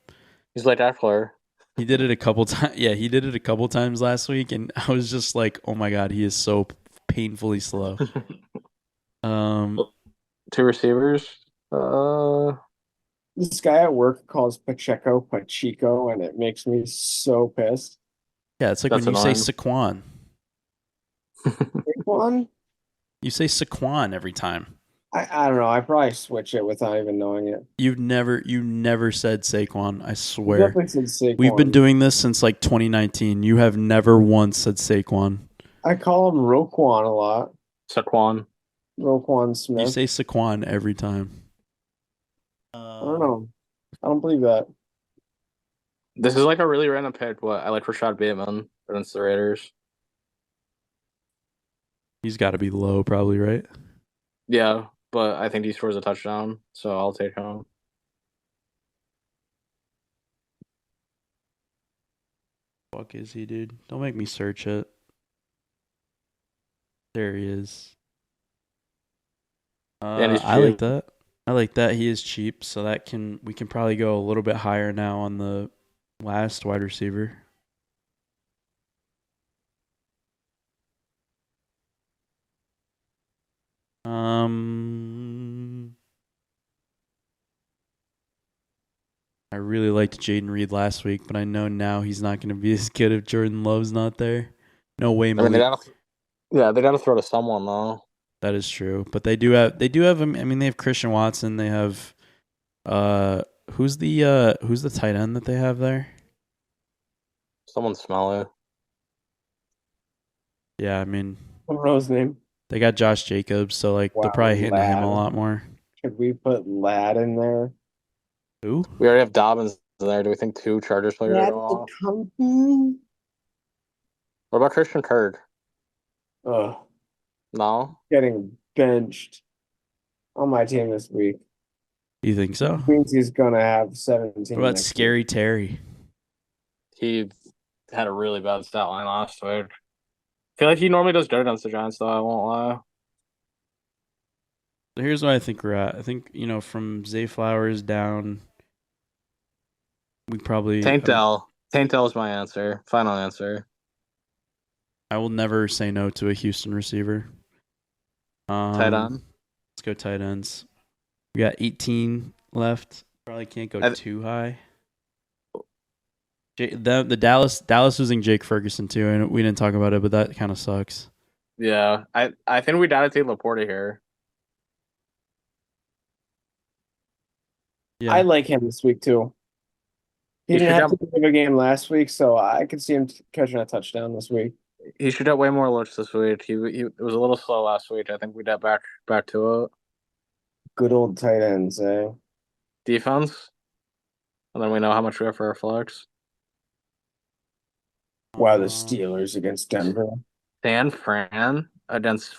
He's like Eckler. He did it a couple times. Yeah, he did it a couple times last week, and I was just like, "Oh my god, he is so painfully slow." Um, Two receivers. Uh, This guy at work calls Pacheco, and it makes me so pissed. yeah, it's like That's when you say annoying. Saquon, Big one? you say Saquon every time. I don't know. I probably switch it without even knowing it. You never said Saquon. I I swear. definitely said We've been Saquon. doing this since like 2019. You have never once said Saquon. I call him Roquan a lot. Saquon. Roquan You Smith. say Saquon every time. I don't know. I don't believe that. This is like a really random pick. What I like Rashad Bateman against the Raiders. He's got to be low, probably, right? Yeah, but I think he scores a touchdown, so I'll take him. Fuck is he, dude? Don't make me search it. There he is. And he's I like cheap. that. I like that. He is cheap, so we can probably go a little bit higher now on the last wide receiver. I really liked Jaden Reed last week, but I know now he's not going to be as good if Jordan Love's not there. No way, I mean, Malik. they gotta throw to someone though. That is true, but they do have. I mean, they have Christian Watson. They have who's the tight end that they have there? Someone smelly. Yeah, I mean, I don't know his name. they got Josh Jacobs, so like they'll Wow, probably hit into him a Lad. lot more. Should we put Lad in there? Who? We already have Dobbins in there. Do we think two Chargers players are Lad going the off? company? What about Christian Kirk? Ugh, No. getting benched on my team this week. You think so? Means he's gonna have What 17 about next Scary week. Terry? He had a really bad stat line last week. I feel like he normally does good against the Giants, though. I won't lie. So here's what I think we're at. I think from Zay Flowers down, we probably. Tank Dell. Tank Dell is my answer. Final answer. I will never say no to a Houston receiver. Tight end. Let's go tight ends. We got 18 left. Probably can't go too high. The Dallas losing Jake Ferguson too, and we didn't talk about it, but that kind of sucks. Yeah, I think we gotta take Laporta here. Yeah, I like him this week too. He He didn't should have have too big of a game last week, so I could see him catching a touchdown this week. he should have way more looks this week. He was a little slow last week. I think we got back to it. Good old tight ends, eh? Defense, and then we know how much we have for our flex. Wow, the Steelers against Denver. San Fran against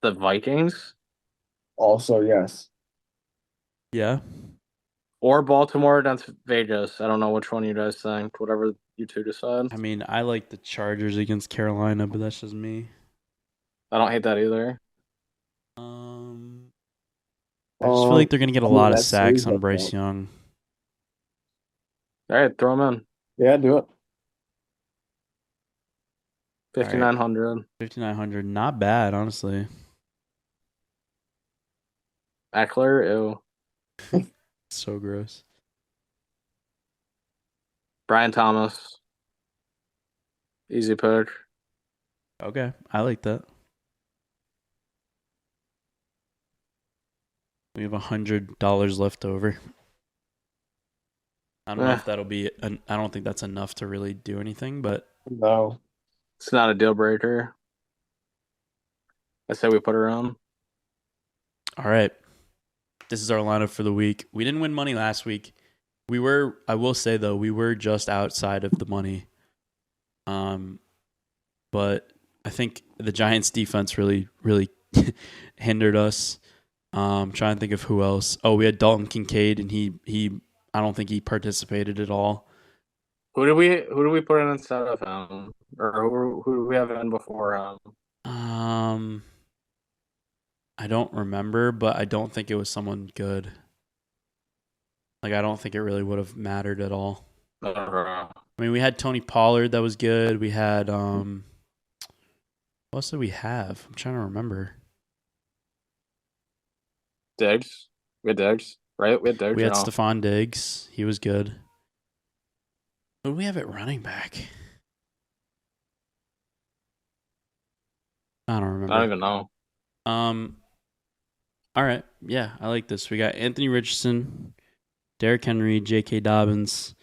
the Vikings Also, yes. Yeah. or Baltimore against Vegas. I don't know which one you guys think. Whatever you two decide. I mean, I like the Chargers against Carolina, but that's just me. I don't hate that either. I just feel like they're gonna get a lot of sacks on like Bryce that. Young. All right, throw him in. Yeah, do it. 5,900. 5,900, not bad, honestly. Eckler, ew. So gross. Brian Thomas. Easy pick. Okay, I like that. We have $100 left over. I don't know if that'll be. I don't think that's enough to really do anything, but No. It's not a deal breaker. I say we put her on. all right. This is our lineup for the week. We didn't win money last week. We were. I will say though, we were just outside of the money. But I think the Giants' defense really hindered us. Trying to think of who else. Oh, we had Dalton Kincaid, and he. I don't think he participated at all. Who do we put in instead of him, or who do we have in before him? I don't remember, but I don't think it was someone good. Like I don't think it really would have mattered at all. I mean, we had Tony Pollard that was good. We had what else did we have? I'm trying to remember. Diggs. We had Diggs, right? We had Diggs. We had Stephon Diggs. He was good. Who do we have at running back? I don't remember. I don't even know. All right. Yeah, I like this. We got Anthony Richardson, Derrick Henry, J.K. Dobbins,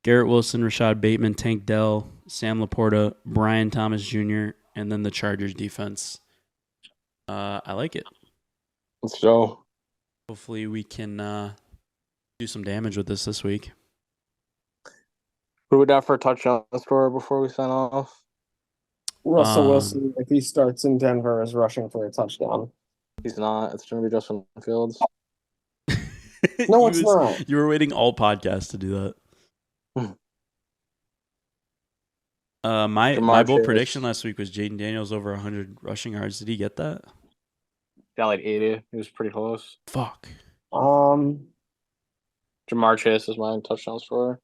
Garrett Wilson, Rashad Bateman, Tank Dell, Sam Laporta, Brian Thomas Jr., and then the Chargers defense. I like it. Let's go. Hopefully we can do some damage with this week. Who would have for a touchdown score before we sign off? Russell Wilson, if he starts in Denver, is rushing for a touchdown. He's not. It's going to be Justin Fields. No, it's not. You were waiting all podcasts to do that. My bold prediction last week was Jaden Daniels over 100 rushing yards. Did he get that? Got like 80. He was pretty close. Fuck. Jamar Chase is my touchdown scorer.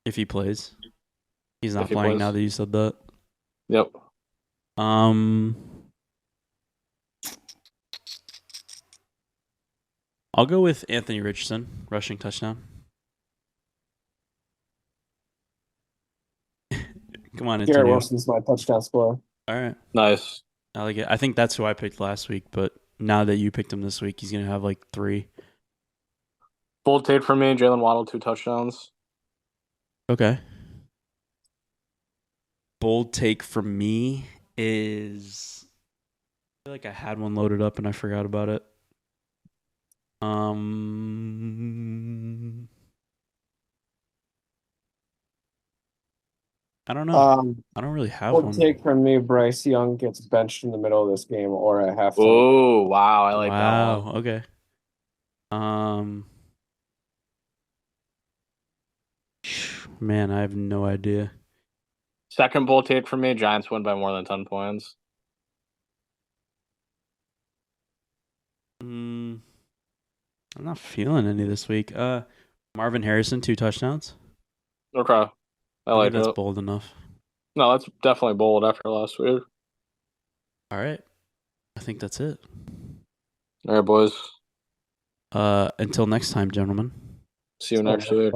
If he plays. He's not playing now that you said that. Yep. I'll go with Anthony Richardson, rushing touchdown. Come on, Antonio. Garrett Wilson's my touchdown scorer. All right. Nice. I like it. I think that's who I picked last week, but now that you picked him this week, he's going to have like 3. Bold take for me, Jalen Waddle, 2 touchdowns. Okay. Bold take for me is I feel like I had one loaded up and I forgot about it. I don't know. I don't really have one. Bold take from me, Bryce Young gets benched in the middle of this game or at halftime. Oh, wow. I like that one. Okay. Man, I have no idea. Second bold take for me, Giants win by more than 10 points. I'm not feeling any this week. Marvin Harrison, 2 touchdowns. Okay. I like that's it. bold enough. No, that's definitely bold after last week. All right. I think that's it. All right, boys. Until next time, gentlemen. See you next week.